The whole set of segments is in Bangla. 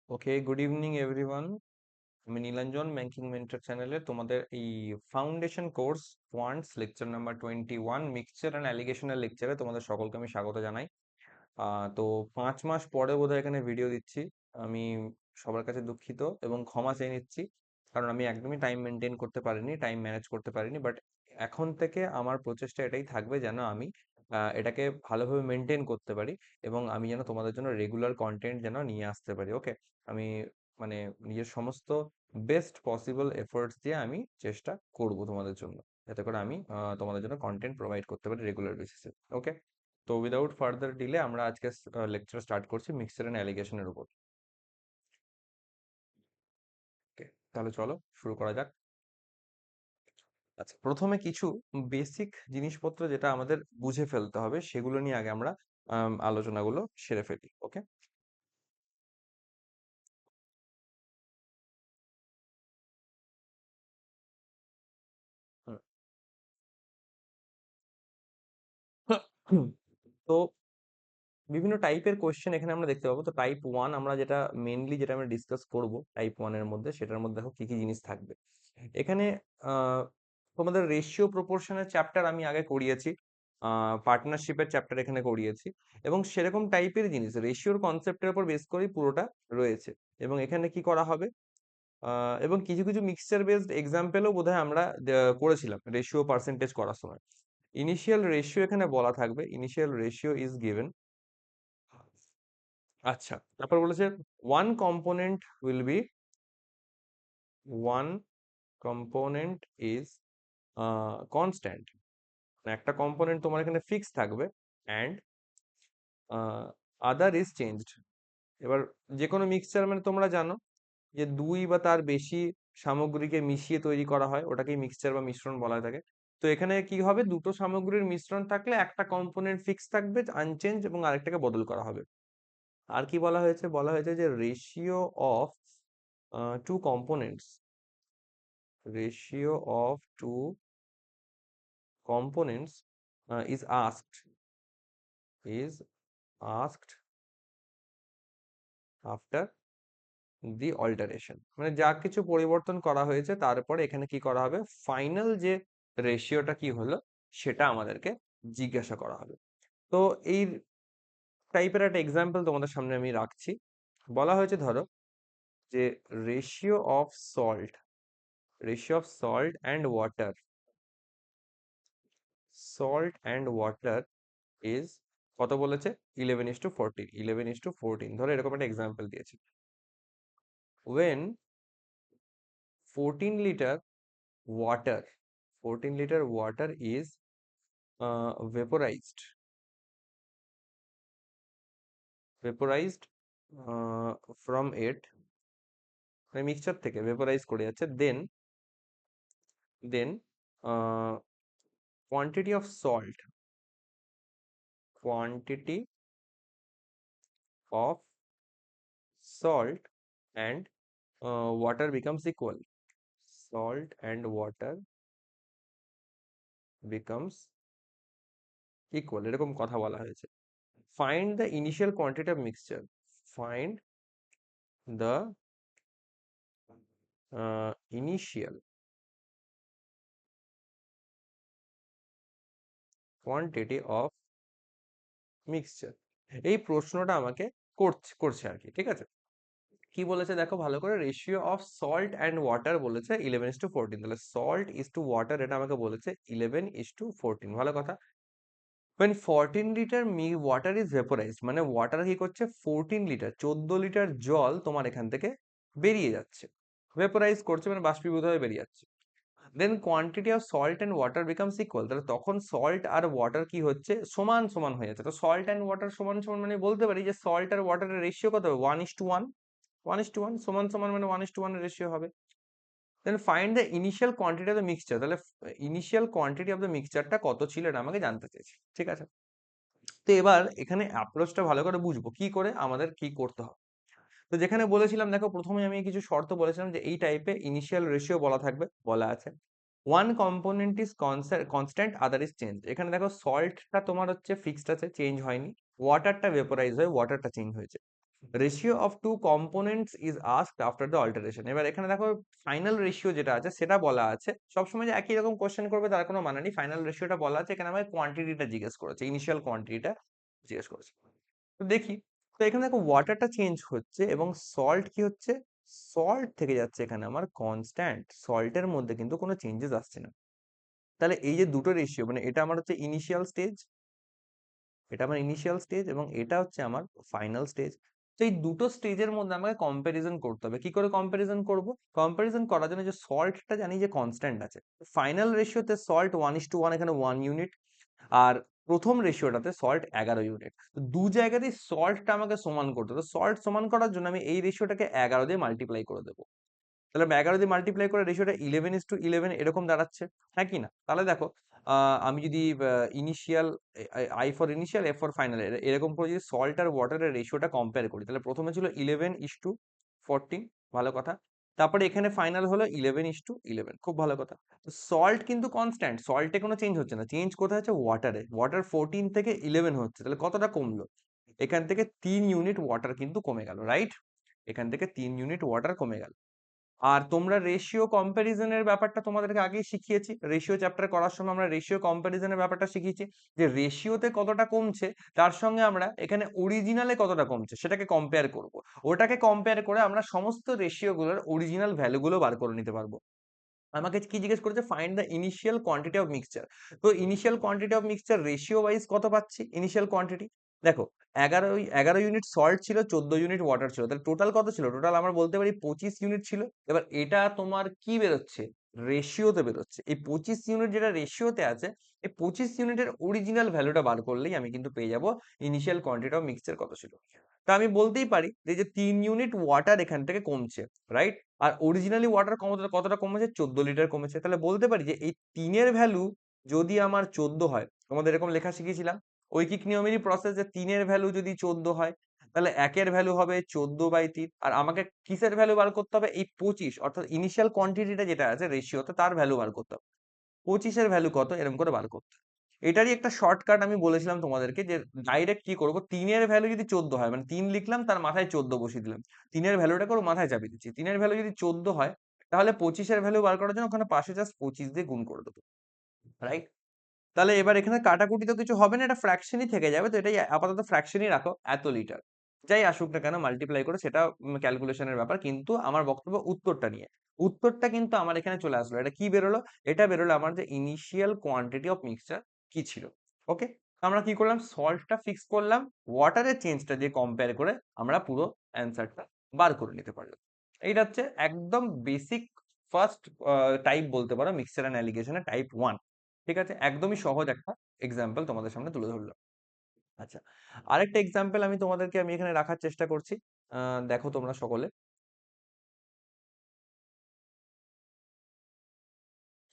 ওকে, গুড ইভিনিং এভরিওয়ান। আমি নীলাঞ্জন ব্যাংকিং মেন্টর চ্যানেলে তোমাদের এই foundation course quants lecture number 21 mixture and অ্যালিগেশনের লেকচারে তোমাদের সকলকে আমি স্বাগত জানাই। তো 5 মাস পরে বোধহয় এখানে ভিডিও দিচ্ছি। আমি সবার কাছে দুঃখিত এবং ক্ষমা চেয়ে নিচ্ছি, কারণ আমি একদমই টাইম মেনটেন করতে পারিনি, টাইম ম্যানেজ করতে পারিনি। বাট এখন থেকে আমার প্রচেষ্টা এটাই থাকবে যেন আমি এটাকে ভালোভাবে মেনটেন করতে পারি এবং আমি যেন তোমাদের জন্য রেগুলার কন্টেন্ট যেন নিয়ে আসতে পারি। ওকে, আমি মানে নিজের সমস্ত বেস্ট পসিবল এফোর্টস দিয়ে আমি চেষ্টা করব তোমাদের জন্য, যাতে করে আমি তোমাদের জন্য কন্টেন্ট প্রোভাইড করতে পারি রেগুলার বেসিসে। ওকে, তো উইদাউট ফার্দার ডিলে আমরা আজকে লেকচার স্টার্ট করছি মিক্সচার অ্যান্ড অ্যালিগেশনের উপর। ওকে, তাহলে চলো শুরু করা যাক। আচ্ছা, প্রথমে কিছু বেসিক জিনিসপত্র যেটা আমাদের বুঝে ফেলতে হবে সেগুলো নিয়ে আগে আমরা আলোচনাগুলো সেরে ফেলি। ওকে, তো বিভিন্ন টাইপের কোশ্চেন এখানে আমরা দেখতে পাবো। তো টাইপ 1 আমরা যেটা মেইনলি যেটা আমরা ডিসকাস করব টাইপ 1 এর মধ্যে, সেটার মধ্যে দেখো কি কি জিনিস থাকবে এখানে। আহ, তোমাদের রেশিও প্রপোর্শনের চ্যাপ্টার আমি আগে করিয়েছি, পার্টনারশিপের চ্যাপ্টার এখানে করিয়েছি, এবং সেরকম টাইপের জিনিস রেশিওর কনসেপ্টের উপর বেস করেই পুরোটা রয়েছে। এবং এখানে কি করা হবে, এবং কিছু কিছু মিক্সচার বেসড এক্সাম্পলও বোধহয় আমরা করেছিলাম রেশিও পার্সেন্টেজ করার সময়। ইনিশিয়াল রেশিও এখানে বলা থাকবে, ইনিশিয়াল রেশিও ইজ গিভেন। আচ্ছা, তারপর বলেছে one component will be, one component is constant, একটা কম্পোনেন্ট তোমার এখানে ফিক্স থাকবে, অ্যান্ড আদার ইজ চেঞ্জড। এবার যে কোনো মিক্সচার মানে তোমরা জানো যে দুই বা তার বেশি সামগ্রীকে মিশিয়ে তৈরি করা হয়, ওটাকেই মিক্সচার বা মিশ্রণ বলা হয়ে থাকে। তো এখানে কি হবে, দুটো সামগ্রীর মিশ্রণ থাকলে একটা কম্পোনেন্ট ফিক্স থাকবে আনচেঞ্জ এবং আরেকটাকে বদল করা হবে। আর কি বলা হয়েছে, বলা হয়েছে যে ratio of two components, ratio of two components is asked after the alteration। মানে যা কিছু পরিবর্তন করা হয়েছে তারপরে এখানে কি করা হবে, ফাইনাল যে রেশিওটা কি হলো সেটা আমাদেরকে জিজ্ঞাসা করা হবে। তো এই টাইপের একটা এক্সাম্পল তোমাদের সামনে আমি রাখছি। বলা হয়েছে ধরো যে ratio of salt, ratio of salt and water, salt and water is কত বলেছে, 11:14, 11:14 ধরো এরকম একটা এক্সাম্পল দিয়েছে। when 14 litre water, 14 litre water is vaporized, vaporized from it, মানে মিক্সচার থেকে ভেপোরাইজ করে যাচ্ছে, then quantity of salt, quantity of salt and water becomes equal, salt and water becomes equal, এরকম কথা বলা হয়েছে। Find the initial quantity of mixture, find the initial quantity of mixture। এই প্রশ্নটা আমাকে করছে আর কি, ঠিক আছে। কি বলেছে দেখো ভালো করে, ratio of salt and water বলেছে 11:14, তাহলে সল্ট ইজ টু ওয়াটার এটা আমাকে বলেছে 11:14, ভালো কথা। when 14 লিটার ওয়াটার ইজ ভেপোরাইজড, মানে ওয়াটার কি করছে, 14 লিটার 14 লিটার জল তোমার এখান থেকে বেরিয়ে যাচ্ছে, ভেপোরাইজ করছে মানে বাষ্পীভূত হয়ে বেরিয়ে যাচ্ছে। Then quantity of salt and water becomes equal, তাহলে তখন সল্ট আর ওয়াটার কি হচ্ছে, সমান সমান হয়ে যাচ্ছে। তো সল্ট অ্যান্ড ওয়াটার সমান সমান মানে বলতে পারি যে সল্ট আর ওয়াটারের রেশিও কত হবে, 1:1, 1:1 সমান সমান মানে 1:1 এর রেশিও হবে। Then find the initial quantity of the mixture, তাহলে ইনিশিয়াল কোয়ান্টিটি অফ দ্য মিক্সচারটা কত ছিল এটা আমাকে জানতে চেয়েছি, ঠিক আছে। তো এবার এখানে অ্যাপ্রোচটা ভালো করে বুঝবো কি করে আমাদের কি করতে হবে। তো যেখানে বলেছিলাম দেখো প্রথমে আমি কিছু শর্ত বলেছিলাম যে এই টাইপে ইনিশিয়াল রেশিও বলা থাকবে, বলা আছে one component is constant other is change. এখানে দেখো সল্টটা তোমার হচ্ছে ফিক্সড আছে, চেঞ্জ হয়নি, ওয়াটারটা ভেপোরাইজ হয়ে ওয়াটারটা চেঞ্জ হয়েছে। Ratio of two components is asked after the alteration. এবার এখানে দেখো ফাইনাল রেশিও যেটা আছে সেটা বলা আছে। সবসময় যে একই রকম কোশ্চেন করবে তার কোনো মানে নেই। ফাইনাল রেশিওটা বলা আছে, এখানে আমাকে কোয়ান্টিটিটা জিজ্ঞেস করেছে, ইনিশিয়াল কোয়ান্টিটিটা জিজ্ঞেস করেছে। তো দেখি, তো এখানে দেখো ওয়াটারটা চেঞ্জ হচ্ছে এবং সল্ট কি হচ্ছে, সল্ট থেকে যাচ্ছে এখানে আমার কনস্ট্যান্ট, সল্টের মধ্যে কিন্তু কোনো চেঞ্জেস আসছে না। তাহলে এই যে দুটো রেশিও, মানে এটা আমার হচ্ছে ইনিশিয়াল স্টেজ, এটা আমার ইনিশিয়াল স্টেজ এবং এটা হচ্ছে আমার ফাইনাল স্টেজ। তো এই দুটো স্টেজের মধ্যে আমাকে কম্প্যারিজন করতে হবে। কি করে কম্প্যারিজন করব? কম্প্যারিজন করার জন্য যে সল্টটা জানি যে কনস্ট্যান্ট আছে, ফাইনাল রেশিওতে সল্ট 1:1, এখানে 1 ইউনিট, আর প্রথম রেশিওটাতে সল্ট 11 ইউনিট। তো দু জায়গাতেই সল্টটা আমাকে সমান করতে হবে। তো সল্ট সমান করার জন্য আমি এই রেশিওটাকে 11 দিয়ে মাল্টিপ্লাই করে দেবো। তাহলে আমি 11 দিয়ে মাল্টিপ্লাই করে রেশিওটা 11:11 এরকম দাঁড়াচ্ছে, হ্যাঁ কি না? তাহলে দেখো, আমি যদি initial, I for initial, F for final, এরকম করে যদি সল্ট আর ওয়াটারের রেশিওটা কম্পেয়ার করি, তাহলে প্রথমে ছিল 11:14, ভালো কথা। তারপরে এখানে ফাইনাল হলো 11:11, খুব ভালো কথা। তো সল্ট কিন্তু কনস্ট্যান্ট, সল্টে কোনো চেঞ্জ হচ্ছে না। চেঞ্জ কোথায় হচ্ছে? ওয়াটারে। ওয়াটার 14 থেকে 11 হচ্ছে, তাহলে কতটা কমলো? এখান থেকে 3 ইউনিট ওয়াটার কিন্তু কমে গেল, রাইট? এখান থেকে 3 ইউনিট ওয়াটার কমে গেল। আর তোমরা রেশিও কম্প্যারিজনের ব্যাপারটা তোমাদেরকে আগেই শিখিয়েছি, রেশিও চ্যাপ্টার করার সময় আমরা রেশিও কম্প্যারিজনের ব্যাপারটা শিখিয়েছি, যে রেশিওতে কতটা কমছে তার সঙ্গে আমরা এখানে অরিজিনালে কতটা কমছে সেটাকে কম্পেয়ার করব। ওটাকে কম্পেয়ার করে আমরা সমস্ত রেশিও গুলোর অরিজিনাল ভ্যালুগুলো বার করে নিতে পারবো। আমাকে কি জিজ্ঞেস করেছে? Find the initial quantity of mixture. তো initial quantity of mixture ratio wise কত পাচ্ছি ইনিশিয়াল কোয়ান্টিটি? দেখো, 11 ইউনিট সল্ট ছিল, 14 ইউনিট ওয়াটার ছিল, তাহলে টোটাল কত ছিল? টোটাল আমরা বলতে পারি 25 ইউনিট ছিল। এবার এটা তোমার কি বেরোচ্ছে? রেশিওতে বেরোচ্ছে। এই 25 ইউনিট যেটা রেশিওতে আছে, এই 25 ইউনিটের অরিজিনাল ভ্যালুটা বার করলেই আমি কিন্তু পেয়ে যাব ইনিশিয়াল কোয়ান্টিটি অফ মিক্সচার কত ছিল। তা আমি বলতেই পারি যে যে 3 ইউনিট ওয়াটার এখান থেকে কমছে, রাইট? আর অরিজিনালি ওয়াটার কতটা কতটা কমেছে? 14 লিটার কমেছে। তাহলে বলতে পারি যে এই 3-এর ভ্যালু যদি আমার 14 হয়, তোমাদের এরকম লেখা শিখিয়েছিলাম ঐকিক নিয়মেরই প্রসেস, যে 3-এর ভ্যালু যদি 14 হয়, তাহলে 1-এর ভ্যালু হবে 14/3। আর আমাকে কিসের ভ্যালু বার করতে হবে? এই 25, অর্থাৎ ইনিশিয়াল কোয়ান্টিটিটা যেটা আছে রেশিওতে, তার ভ্যালু বার করতে হবে। 25-এর ভ্যালু কত, এরকম করে বার করতে হবে। এটারই একটা শর্টকাট আমি বলেছিলাম তোমাদেরকে, যে ডাইরেক্ট কি করব, 3-এর ভ্যালু যদি 14 হয়, মানে 3 লিখলাম, তার মাথায় 14 বসিয়ে দিলাম। 3-এর ভ্যালুটা করে মাথায় চাপিয়ে দিচ্ছি। 3-এর ভ্যালু যদি 14 হয়, তাহলে 25-এর ভ্যালু বার করার জন্য ওখানে পাশে জাস্ট 25 দিয়ে গুণ করে দেবো, রাইট? তাহলে এবার এখানে কাটাকুটি তো কিছু হবে না, এটা ফ্র্যাকশনই থেকে যাবে। তো এটাই আপাতত ফ্র্যাকশনই রাখো, এত লিটার। যাই আসুক না কেন মাল্টিপ্লাই করে, সেটা ক্যালকুলেশনের ব্যাপার। কিন্তু আমার বক্তব্য উত্তরটা নিয়ে, উত্তরটা কিন্তু আমার এখানে চলে আসলো। এটা কি বেরোলো? এটা বেরোলো আমার যে ইনিশিয়াল কোয়ান্টিটি অফ মিক্সচার কি ছিল। ওকে, আমরা কি করলাম? সল্টটা ফিক্স করলাম, ওয়াটারের চেঞ্জটা দিয়ে কম্পেয়ার করে আমরা পুরো অ্যান্সারটা বার করে নিতে পারলাম। এইটা হচ্ছে একদম বেসিক ফার্স্ট টাইপ বলতে পারো, মিক্সচার অ্যান্ড অ্যালিগেশনের টাইপ 1। ঠিক আছে, একদমই সহজ একটা এক্সাম্পল তোমাদের সামনে তুলে ধরলাম। আচ্ছা, আরেকটা এক্সাম্পল আমি এখানে রাখার চেষ্টা করছি। দেখো তোমরা সকলে,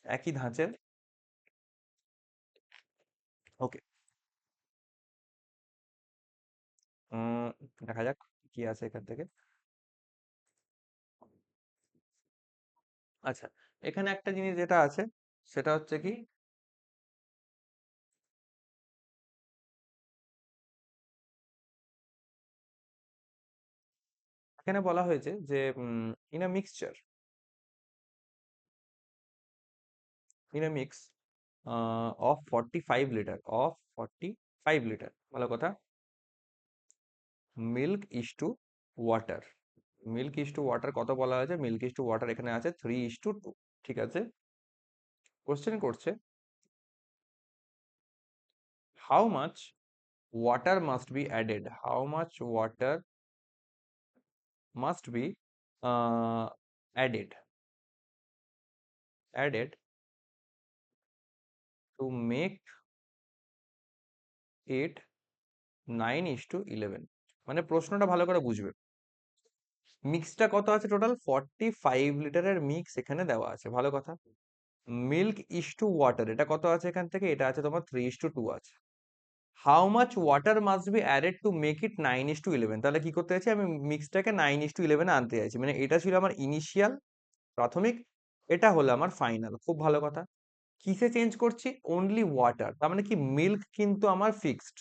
একই ধাঁচের। ওকে, দেখা যাক কি আছে এখান থেকে। আচ্ছা, এখানে একটা জিনিস যেটা আছে সেটা হচ্ছে কি, এখানে বলা হয়েছে যে in a mixture, in a mix of 45 litre, ভালো কথা, milk is to water. Milk is to water কত বলা হয়েছে? মিল্ক ইস টু ওয়াটার এখানে আছে 3:2। ঠিক আছে, কোশ্চেন করছে how much water must be added, how much water must be added added to make it 9:11। মানে প্রশ্নটা ভালো করে বুঝবে। মিক্সটা কত আছে? টোটাল 45 লিটারের মিক্স এখানে দেওয়া আছে, ভালো কথা। মিল্ক ইস টু ওয়াটার এটা কত আছে এখান থেকে? এটা আছে তোমার 3:2 আছে। How much water must be added to make it 9:11, তাহলে কি করতে চাইছি? আমি মিক্সটাকে 9:11 আনতে চাইছি। মানে এটা ছিল আমার ইনিশিয়াল, প্রাথমিক, এটা হলো আমার ফাইনাল, খুব ভালো কথা। কিসে চেঞ্জ করছি? অনলি ওয়াটার, তার মানে কি মিল্ক কিন্তু আমার ফিক্সড,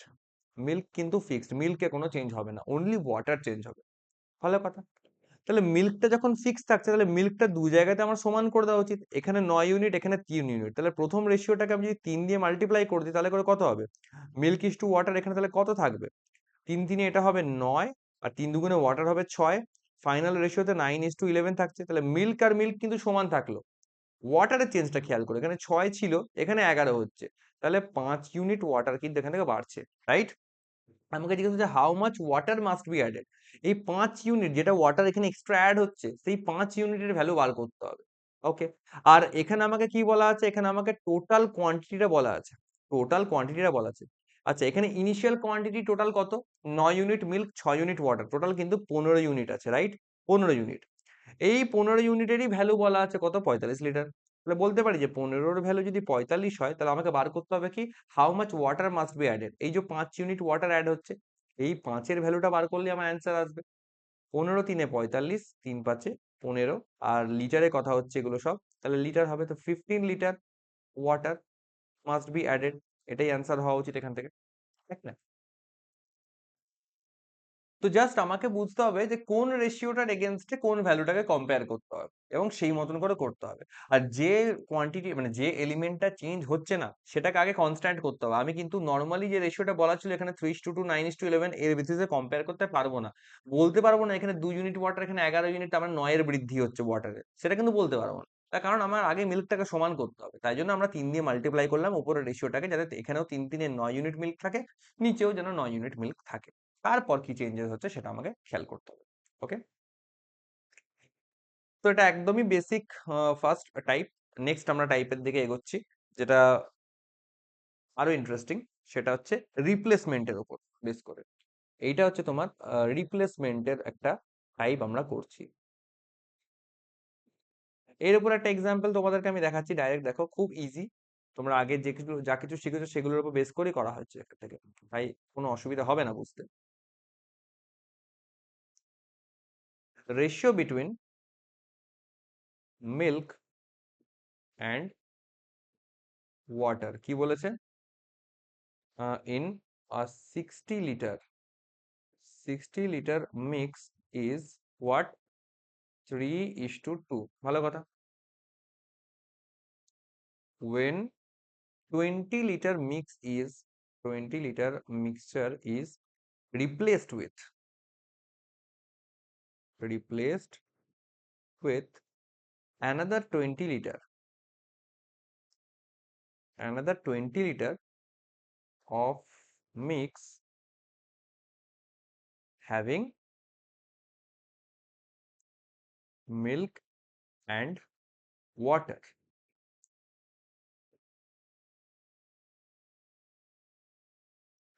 মিল্ক কিন্তু ফিক্সড, মিল্কে কোনো চেঞ্জ হবে না, অনলি ওয়াটার চেঞ্জ হবে। ভালো কথা। তাহলে মিল্কটা যখন ফিক্স থাকছে, তাহলে মিল্কটা দু জায়গাতে আমার সমান করে দেওয়া উচিত। এখানে 9 ইউনিট, এখানে 3 ইউনিট, তাহলে প্রথম রেশিওটাকে আমি যদি 3 দিয়ে মাল্টিপ্লাই করে দিই, তাহলে করে কত হবে? মিল্ক ইস টু ওয়াটার এখানে তাহলে কত থাকবে? 3 3 এটা হবে 9, আর 3 দুগুণে ওয়াটার হবে 6। ফাইনাল রেশিওতে 9:11 থাকছে, তাহলে মিল্ক আর মিল্ক কিন্তু সমান থাকলো। ওয়াটারের চেঞ্জটা খেয়াল করে, এখানে 6 ছিল, এখানে 11 হচ্ছে, তাহলে 5 ইউনিট ওয়াটার কিন্তু এখান থেকে বাড়ছে, রাইট? আমাকে জিজ্ঞেস হচ্ছে how much water must be added. এই 5 ইউনিট যেটা ওয়াটার এখানে এক্সট্রা অ্যাড হচ্ছে, সেই 5 ইউনিটের ভ্যালু বার করতে হবে। ওকে। আর এখানে আমাকে কি বলা আছে? এখানে আমাকে টোটাল কোয়ান্টিটিটা বলা আছে, টোটাল কোয়ান্টিটিটা বলা আছে। আচ্ছা, এখানে ইনিশিয়াল কোয়ান্টিটি টোটাল কত? 9 unit milk, 6 unit water, total কিন্তু 15 ইউনিট আছে, রাইট? 15 ইউনিট। এই 15 ইউনিটেরই ভ্যালু বলা আছে কত? 45 লিটার। তাহলে বলতে পারি যে 15-র ভ্যালু যদি 45 হয়, তাহলে আমাকে বার করতে হবে কি? How much water must be added. এই যে 5 ইউনিট ওয়াটার অ্যাড হচ্ছে, এই 5-এর ভ্যালুটা বার করলে আমার অ্যান্সার আসবে। 15 3 45, 3 5 15, আর লিটারে কথা হচ্ছে এগুলো সব, তাহলে লিটার হবে, তো 15 litre water must be added. এটাই অ্যান্সার হওয়া উচিত এখান থেকে, ঠিক না? তো জাস্ট আমাকে বুঝতে হবে যে কোন রেশিওটার এগেনস্টে কোন ভ্যালুটাকে কম্পেয়ার করতে হবে, এবং সেই মতন করে করতে হবে। আর যে কোয়ান্টিটি মানে যে এলিমেন্টটা চেঞ্জ হচ্ছে না, সেটাকে আগে কনস্ট্যান্ট করতে হবে। আমি কিন্তু নর্মালি যে রেশিওটা বলা ছিল এখানে 3:2, 9:11, এর বেসিসে কম্পেয়ার করতে পারবো না। বলতে পারবো না এখানে 2 ইউনিট ওয়াটার, এখানে 11 ইউনিট, আমার 9-এর বৃদ্ধি হচ্ছে ওয়াটারে, সেটা কিন্তু বলতে পারবো না। তার কারণ আমার আগে মিল্কটাকে সমান করতে হবে, তাই জন্য আমরা 3 দিয়ে মাল্টিপ্লাই করলাম উপরের রেশিওটাকে, যাতে এখানেও 3 3 9 ইউনিট মিল্ক থাকে, নিচেও যেন 9 ইউনিট মিল্ক থাকে। তারপর কি চেঞ্জেস হচ্ছে সেটা আমাকে খেয়াল করতে হবে। ওকে। তো এটা একদমই বেসিক ফার্স্ট টাইপ। নেক্সট আমরা টাইপের দিকে এগোচ্ছি, যেটা আরো ইন্টারেস্টিং। সেটা হচ্ছে রিপ্লেসমেন্টের উপর বেস করে। এইটা হচ্ছে তোমার রিপ্লেসমেন্টের একটা টাইপ আমরা করছি। এর উপর একটা এক্সাম্পল তোমাদেরকে আমি দেখাচ্ছি, ডাইরেক্ট দেখো, খুব ইজি। তোমরা আগে যে কিছু যা কিছু শিখেছো সেগুলোর উপর বেস করে করা হয়েছে এখান থেকে, তাই কোনো অসুবিধা হবে না বুঝতে। Ratio between milk and water কি বলেছে? In a 60 liter mix is what? 3:2. ভালো কথা। When 20 liter mix is 20 liter mixture is replaced with another 20 liter of mix having milk and water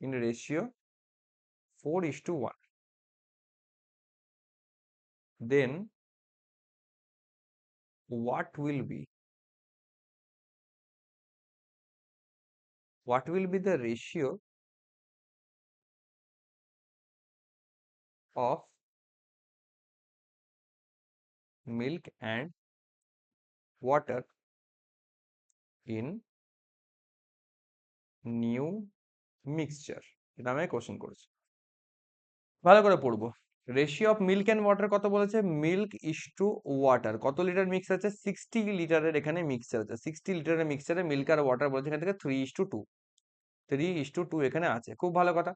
in ratio 4:1, then what will be the ratio of milk and water in new mixture? এটা আমি কোশ্চেন করেছি, ভালো করে পড়বো। Ratio of milk and water কত বলেছে? মিল্ক ইস টু ওয়াটার, কত লিটার মিক্স আছে? 60 লিটারের এখানে মিক্সচার আছে, 60 লিটারের মিক্সচারে মিল্ক আর ওয়াটার বলেছে এখান থেকে 3:2, 3:2 এখানে আছে, খুব ভালো কথা।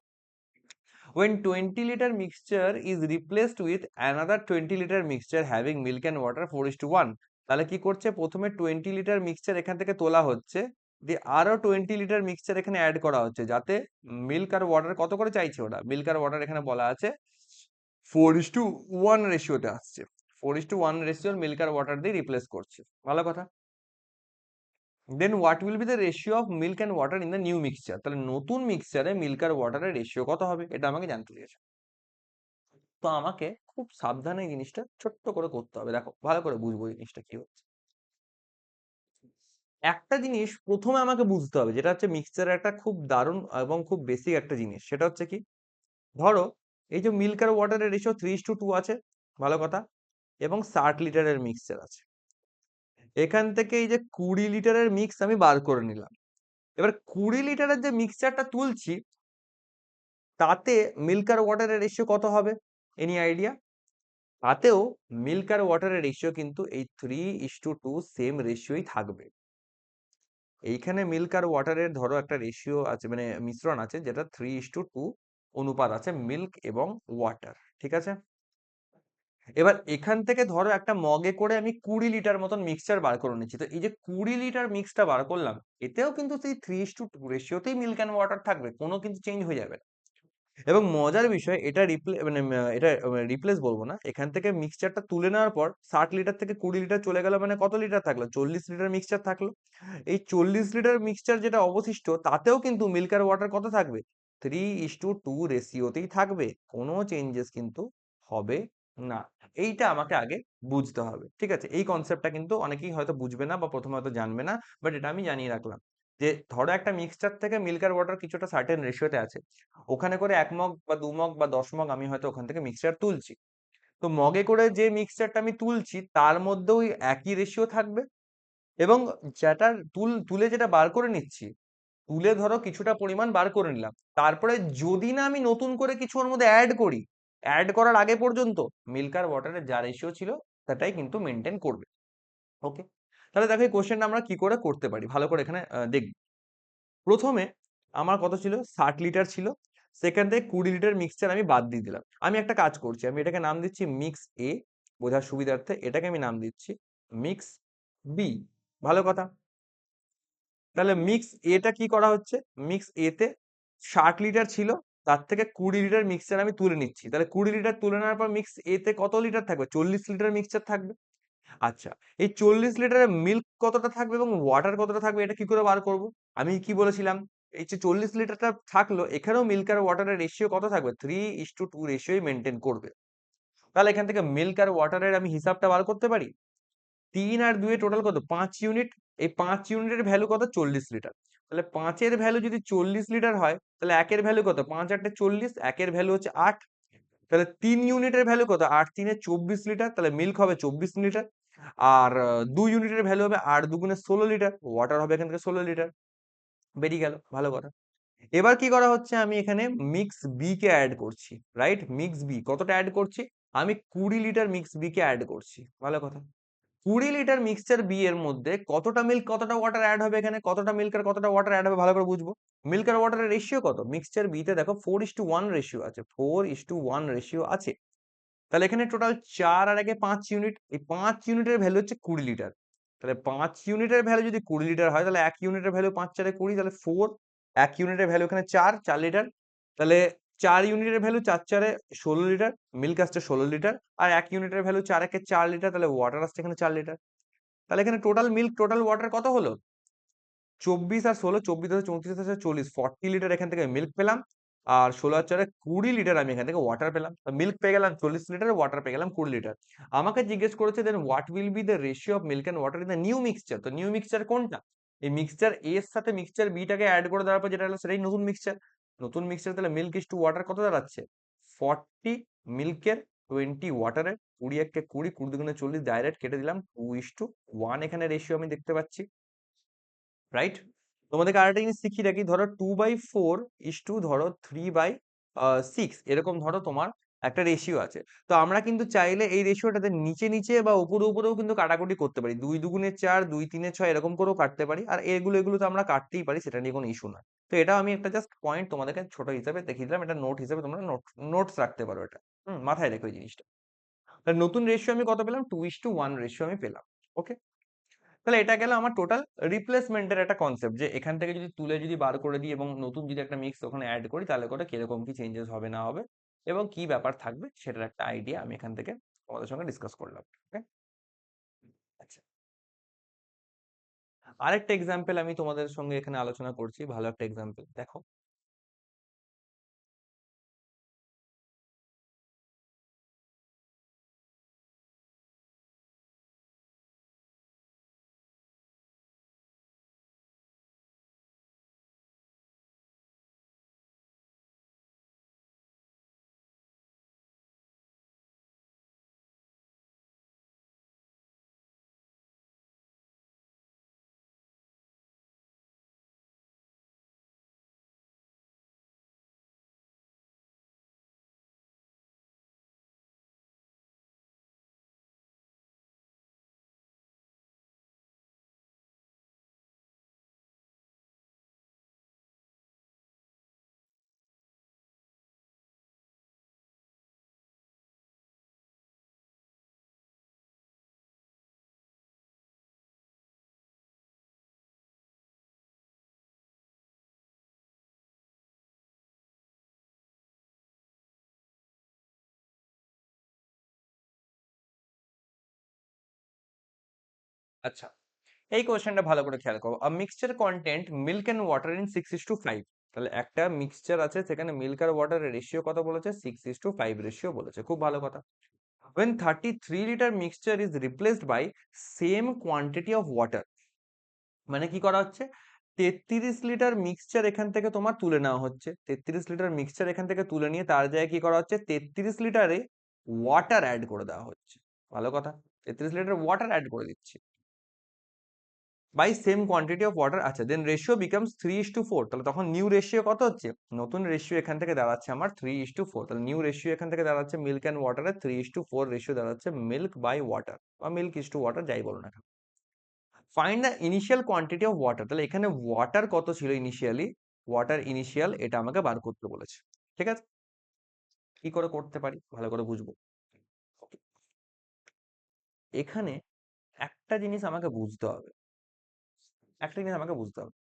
When 20 liter mixture is replaced with another 20 liter mixture having milk and water 4:1, তাহলে কি করছে? প্রথমে 20 লিটার মিক্সচার এখান থেকে তোলা হচ্ছে, দিয়ে আরো 20 লিটার মিক্সচার এখানে অ্যাড করা হচ্ছে, যাতে মিল্ক আর ওয়াটার কত করে চাইছে ওরা? মিল্ক আর ওয়াটার এখানে বলা আছে 4:1 রেশিওতে আসছে, 4:1 রেশিওর মিল্ক আর ওয়াটার দিয়ে রিপ্লেস করছে, ভালো কথা। Then what will be the ratio of milk and water in the new mixture, তাহলে নতুন মিক্সচারে মিল্ক আর ওয়াটারের রেশিও কত হবে, এটা আমাকে জানতে দিয়েছে। তো আমাকে খুব সাবধানে এই জিনিসটা ছোট্ট করে করতে হবে, দেখো ভালো করে বুঝবো এই জিনিসটা কি হচ্ছে। একটা জিনিস প্রথমে আমাকে বুঝতে হবে, যেটা হচ্ছে মিক্সচারের একটা খুব দারুণ এবং খুব বেসিক একটা জিনিস, সেটা হচ্ছে কি? ধরো এই যে মিল্ক আর ওয়াটারের রেশিও 3:2 আছে, ভালো কথা, এবং 60 লিটারের মিক্সচার আছে। এখান থেকে এই যে 20 লিটারের মিক্স আমি বার করে নিলাম। এবার 20 লিটারের যে মিক্সচারটা তুলছি, তাতে মিল্ক আর ওয়াটারের রেশিও কত হবে? Any idea? তাতেও মিল্ক আর ওয়াটারের রেশিও কিন্তু এই 3:2 সেম রেশিওই থাকবে। এইখানে মিল্ক আর ওয়াটারের ধরো একটা রেশিও আছে, মানে মিশ্রণ আছে, যেটা 3:2 অনুপাত আছে মিল্ক এবং ওয়াটার, ঠিক আছে? এবার এখান থেকে ধরো একটা মগে করে আমি 20 লিটার মতন মিক্সচার বার করে নিচ্ছি। তো এই যে 20 লিটার মিক্সটা বার করলাম, এতেও কিন্তু সেই 3:2 রেশিওতেই মিল্ক অ্যান্ড ওয়াটার থাকবে, কোনো কিন্তু চেঞ্জ হয়ে যাবে না। এবং মজার বিষয়, এটা এটা রিপ্লেস বলবো না, এখান থেকে মিক্সচারটা তুলে নেওয়ার পর 60 লিটার থেকে 20 লিটার চলে গেল, মানে কত লিটার থাকলো? 40 লিটার মিক্সচার থাকলো। এই 40 লিটার মিক্সচার যেটা অবশিষ্ট, তাতেও কিন্তু মিল্ক আর ওয়াটার কত থাকবে? 3:2 রেশিওতেই থাকবে, কোনো চেঞ্জেস কিন্তু হবে না। এইটা আমাকে আগে বুঝতে হবে, ঠিক আছে? এই কনসেপ্টটা কিন্তু অনেকেই হয়তো বুঝবে না বা প্রথমে হয়তো জানবে না, বাট এটা আমি জানিয়ে রাখলাম যে ধরো একটা মিক্সচার থেকে মিল্ক আর ওয়াটার কিছুটা সার্টেন রেশিওতে আছে, ওখানে করে 1 মগ বা 2 মগ বা 10 মগ আমি হয়তো ওখান থেকে মিক্সচার তুলছি। তো মগে করে যে মিক্সচারটা আমি তুলছি তার মধ্যেও ওই একই রেশিও থাকবে, এবং যেটা তুলে যেটা বার করে নিচ্ছি, তুলে ধরো কিছুটা পরিমাণ বার করে নিলাম, তারপরে যদি না আমি নতুন করে কিছু ওর মধ্যে অ্যাড করি, অ্যাড করার আগে পর্যন্ত মিল্ক আর ওয়াটারের যা রেশিও ছিল সেটাই কিন্তু মেনটেন করবে। ওকে, তাহলে দেখো এই কোশ্চেনটা আমরা কি করে করতে পারি, ভালো করে এখানে দেখব। প্রথমে আমার কত ছিল? 60 লিটার ছিল, সেখান থেকে 20 লিটার মিক্সচার আমি বাদ দিয়ে দিলাম। আমি একটা কাজ করছি, আমি এটাকে নাম দিচ্ছি মিক্স এ, বোঝার সুবিধার্থে এটাকে আমি নাম দিচ্ছি মিক্স বি। ভালো কথা। তাহলে মিক্স এটা কি করা হচ্ছে? মিক্স এতে 60 লিটার ছিল, তার থেকে 20 লিটার মিক্সচার আমি তুলে নিচ্ছি। তাহলে 20 লিটার তুলে নেওয়ার পর মিক্স এতে কত লিটার থাকবে? 40 লিটার মিক্সচার থাকবে। আচ্ছা, এই 40 লিটারের মিল্ক কতটা থাকবে এবং ওয়াটার কতটা থাকবে, এটা কি করে বার করব? আমি কি বলেছিলাম, এই যে 40 লিটারটা থাকলো, এখানেও মিল্ক আর ওয়াটারের রেশিও কত থাকবে? 3:2 রেশিওই মেনটেন করবে। তাহলে এখান থেকে মিল্ক আর ওয়াটারের আমি হিসাবটা বার করতে পারি। 3 আর 2 টোটাল কত? 5 ইউনিট। এই 5 ইউনিটের ভ্যালু কত? 40 লিটার। তাহলে 5-এর ভ্যালু যদি 40 লিটার হয়, তাহলে 1-এর ভ্যালু কত? 5-8 40, 1-এর ভ্যালু হচ্ছে 8। তাহলে 3 ইউনিটের ভ্যালু কত? 8-3 24 লিটার, তাহলে মিল্ক হবে 24 লিটার। আর 2 ইউনিটের ভ্যালু হবে 8 2 16 লিটার, ওয়াটার হবে এখান থেকে 16 লিটার। বেরিয়ে গেল, ভালো কথা। এবার কি করা হচ্ছে, আমি এখানে মিক্স বি কে অ্যাড করছি, রাইট? মিক্স বি কতটা অ্যাড করছি? আমি 20 লিটার মিক্স বি কে অ্যাড করছি, ভালো কথা। 20 লিটার মিক্সচার বি এর মধ্যে কতটা মিল্ক কতটা ওয়াটার অ্যাড হবে, এখানে কতটা মিল্ক আর কতটা ওয়াটার অ্যাড হবে ভালো করে বুঝবো। মিল্ক আর ওয়াটারের রেশিও কত? মিক্সচার বি তে দেখো 4:1 রেশিও আছে, 4:1 রেশিও আছে। তাহলে এখানে টোটাল 4 আর 1-এ 5 ইউনিট, এই 5 ইউনিটের ভ্যালু হচ্ছে 20 লিটার। তাহলে 5 ইউনিটের ভ্যালু যদি 20 লিটার হয়, তাহলে 1 ইউনিটের ভ্যালু 5 4 20, তাহলে 4। 1 ইউনিটের ভ্যালু এখানে 4 লিটার। তাহলে 4 ইউনিটের ভ্যালু 4 4-এ 16 লিটার, মিল্ক আসছে 16 লিটার। আর 1 ইউনিটের ভ্যালু 4 1-এ 4 লিটার, তাহলে ওয়াটার আসছে এখানে 4 লিটার। তাহলে এখানে টোটাল মিল্ক টোটাল ওয়াটার কত হলো? 24 আর 16, 24 আর 34 40 লিটার এখান থেকে মিল্ক পেলাম। আর 16 আর 4-এ 20 লিটার আমি এখান থেকে ওয়াটার পেলাম। মিল্ক পেয়ে গেলাম 40 লিটার, ওয়াটার পেয়ে গেলাম 20 লিটার। আমাকে জিজ্ঞেস করেছে then what will be the ratio of milk and water in the new mixture. তো নিউ মিক্সচার কোনটা? এই মিক্সচার এ এর সাথে মিক্সচার বি টাকে অ্যাড করে দেওয়ার পর যেটা হলো সেটাই নতুন মিক্সচার। নতুন মিক্সচার, তাহলে মিল্ক ইস টু ওয়াটার কত দাঁড়াচ্ছে? 40 মিল্কের, 20 ওয়াটারের, 20 1 20, 20 2 40, ডাইরেক্ট কেটে দিলাম 2:1 এখানে রেশিও আমি দেখতে পাচ্ছি, রাইট? তোমাদেরকে আরেকটা জিনিস শিখিয়ে রাখি, ধরো 2/4 ইস টু ধরো 3/6, এরকম ধরো তোমার একটা রেশিও আছে। তো আমরা কিন্তু চাইলে এই রেশিওটাতে নিচে নিচে বা উপরে উপরেও কিন্তু কাটাকুটি করতে পারি, 2 2 4, 2 3 6 এরকম করেও কাটতে পারি। আর এগুলো তো আমরা কাটতেই পারি, সেটা নিয়ে কোনো ইস্যু নয়। তো এটা আমি একটা জাস্ট পয়েন্ট তোমাদেরকে ছোট হিসাবে দেখিয়ে দিলাম, এটা নোট হিসাবে তোমরা নোটস রাখতে পারো এটা। মাথায় রেখো এই জিনিসটা। তাহলে নতুন রেশিও আমি কত পেলাম? 2:1 রেশিও আমি পেলাম। ওকে, তাহলে এটা গেল আমার টোটাল রিপ্লেসমেন্টের একটা কনসেপ্ট, যে এখান থেকে যদি তুলে যদি বার করে দিই এবং নতুন যদি একটা মিক্স ওখানে অ্যাড করি, তাহলে করে কিরকম কি চেঞ্জেস হবে না হবে এবং কি ব্যাপার থাকবে, সেটার একটা আইডিয়া আমি এখান থেকে তোমাদের সঙ্গে ডিসকাস করলাম। ওকে, আচ্ছা, আরেকটা এক্সাম্পল আমি তোমাদের সঙ্গে এখানে আলোচনা করছি, ভালো একটা এক্সাম্পল দেখো। আচ্ছা, এই কোশ্চেনটা ভালো করে খেয়াল করো। Mixture content milk and water in 6:5। তাহলে একটা মিক্সচার আছে, সেখানে মিল্ক আর ওয়াটারের রেশিও কত বলেছে? 6:5 রেশিও বলেছে। খুব ভালো কথা। when 33 liter mixture is replaced by same quantity of water, মানে কি করা হচ্ছে? 33 লিটার মিক্সচার এখান থেকে তোমার তুলে নেওয়া হচ্ছে। 33 লিটার মিক্সচার এখান থেকে তুলে নিয়ে তার জায়গায় কি করা হচ্ছে? 33 লিটারে ওয়াটার অ্যাড করে দেওয়া হচ্ছে। ভালো কথা। 33 লিটার ওয়াটার অ্যাড করে দিচ্ছি by same quantity of water. আচ্ছা, দেন রেশিও বিকামস 3:4। তাহলে তখন নিউ রেশিও কত হচ্ছে? নতুন রেশিও এখান থেকে দাঁড়াচ্ছে আমার 3:4। তাহলে নিউ রেশিও এখান থেকে দাঁড়াচ্ছে মিল্ক অ্যান্ড ওয়াটারের 3:4 রেশিও দাঁড়াচ্ছে মিল্ক বাই ওয়াটার, বা মিল্ক ইস টু ওয়াটার, যাই বলো না কেন। Find the initial quantity of water. তাহলে এখানে ওয়াটার কত ছিল ইনিশিয়ালি? ওয়াটার ইনিশিয়াল এটা আমাকে বার করতে বলেছে। ঠিক আছে, কি করে করতে পারি ভালো করে বুঝবো। এখানে একটা জিনিস আমাকে বুঝতে হবে, একটা জিনিস আমাকে বুঝতে হবে।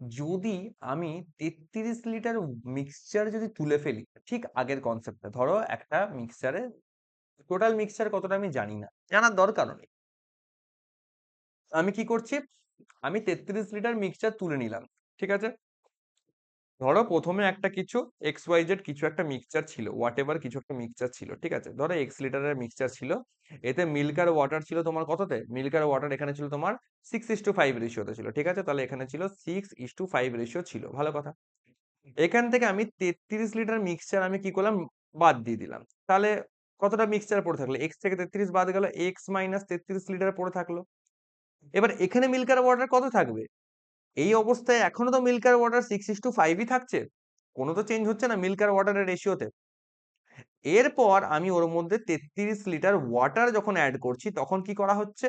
যদি আমি 33 লিটার মিক্সচার যদি তুলে ফেলি, ঠিক আগের কনসেপ্টটা, ধরো একটা মিক্সচারে টোটাল মিক্সচার কতটা আমি জানি না, জানার দরকারও নেই। আমি কি করছি? আমি 33 লিটার মিক্সচার তুলে নিলাম। ঠিক আছে, ধরো প্রথমে একটা কিছু এক্স ওয়াই জেড কিছু একটা মিক্সচার ছিল, হোয়াট এভার কিছু একটা মিক্সচার ছিল। ঠিক আছে, ধরো এক্স লিটারের মিক্সচার ছিল। এতে মিল্ক আর ওয়াটার ছিল তোমার কততে? মিল্ক আর ওয়াটার এখানে ছিল তোমার 6:5 রেশিওতে ছিল। ঠিক আছে, তাহলে এখানে ছিল 6:5 রেশিও ছিল। ভালো কথা। এখান থেকে আমি 33 লিটার মিক্সচার আমি কি করলাম? বাদ দিয়ে দিলাম। তাহলে কতটা মিক্সচার পড়ে থাকলো? এক্স থেকে 33 বাদ গেল, এক্স মাইনাস 33 লিটার পড়ে থাকলো। এবার এখানে মিল্ক আর ওয়াটার কত থাকবে? এই অবস্থায় এখনো তো মিল্ক আর ওয়াটার 6:5ই থাকছে, কোনো তো চেঞ্জ হচ্ছে না মিল্ক আর ওয়াটারের রেশিওতে। এরপর আমি ওর মধ্যে 33 লিটার ওয়াটার যখন অ্যাড করছি, তখন কি করা হচ্ছে?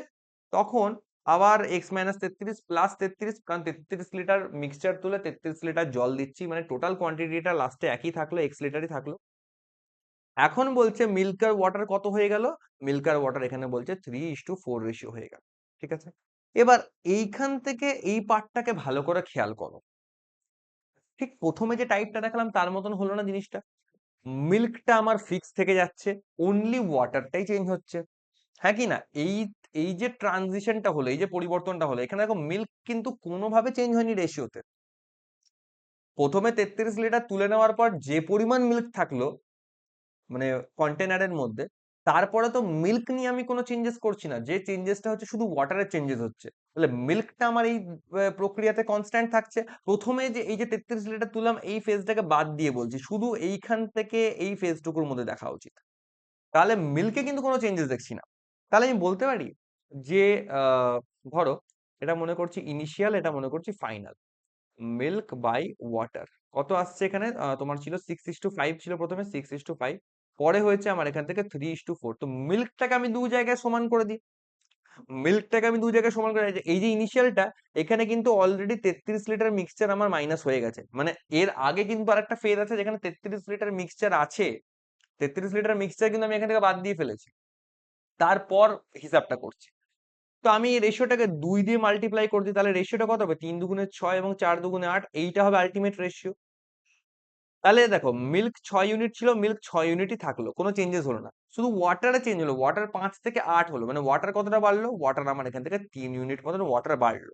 তখন আবার এক্স মাইনাস 33 প্লাস 33, কারণ 33 লিটার মিক্সচার তুলে 33 লিটার জল দিচ্ছি, মানে টোটাল কোয়ান্টিটিটা লাস্টে একই থাকলো, এক্স লিটারই থাকলো। এখন বলছে মিল্ক আর ওয়াটার কত হয়ে গেল? মিল্ক আর ওয়াটার এখানে বলছে 3:4 রেশিও হয়ে গেল। ঠিক আছে, এবার এইখান থেকে এই পার্টটাকে ভালো করে খেয়াল করো। ঠিক প্রথমে যে টাইপটা দেখালাম তার মতন হলো না জিনিসটা? মিল্কটা আমার ফিক্স থেকে যাচ্ছে, অনলি ওয়াটারটাই চেঞ্জ হচ্ছে। হ্যাঁ কি না? এই এই যে ট্রানজিশনটা হলো, এই যে পরিবর্তনটা হলো, এখানে দেখো মিল্ক কিন্তু কোনোভাবে চেঞ্জ হয়নি রেশিওতে। প্রথমে 33 লিটার তুলে নেওয়ার পর যে পরিমাণ মিল্ক থাকলো মানে কন্টেনারের মধ্যে, তারপরে তো মিল্ক নিয়ে আমি কোনো চেঞ্জেস করছি না, যে চেঞ্জেসটা হচ্ছে শুধু ওয়াটারের চেঞ্জেস হচ্ছে। তাহলে মিল্কটা আমার এই প্রক্রিয়াতে কনস্ট্যান্ট থাকছে। প্রথমে যে এই যে 33 লিটার তুললাম, এই ফেজটাকে বাদ দিয়ে বলছি, শুধু এইখান থেকে এই ফেজটুকুর মধ্যে দেখা উচিত। তাহলে মিল্কে কিন্তু কোনো চেঞ্জেস দেখছি না। তাহলে আমি বলতে পারি যে ধরো এটা মনে করছি ইনিশিয়াল, এটা মনে করছি ফাইনাল। মিল্ক বাই ওয়াটার কত আসছে এখানে? তোমার ছিল 6:5 ছিল প্রথমে, 6:5 পরে হয়েছে আমার এখান থেকে 3:4। তো মিল্কটাকে আমি দু জায়গায় সমান করে দিই। মিল্কটাকে আমি দু জায়গায় সমান করে এই যে ইনিশিয়ালটা, এখানে কিন্তু অলরেডি 33 লিটার মিক্সচার আমার মাইনাস হয়ে গেছে। মানে এর আগে কিন্তু আরেকটা ফেজ আছে যেখানে 33 লিটার মিক্সচার আছে। 33 লিটার মিক্সচার কিন্তু আমি এখান থেকে বাদ দিয়ে ফেলেছি, তারপর হিসাবটা করছি। তো আমি এই রেশিওটাকে 2 দিয়ে মাল্টিপ্লাই করছি, তাহলে রেশিওটা কত হবে? 3 দুগুণে 6 এবং 4 দুগুণে 8, এইটা হবে আলটিমেট রেশিও। তাহলে দেখো মিল্ক 6 ইউনিট ছিল, মিল্ক 6 ইউনিটই থাকলো, কোনো চেঞ্জেস হলো না। শুধু ওয়াটারে চেঞ্জ হলো, ওয়াটার 5 থেকে 8 হলো, মানে ওয়াটার কতটা বাড়লো? ওয়াটার আমার এখান থেকে 3 ইউনিট মতন ওয়াটার বাড়লো।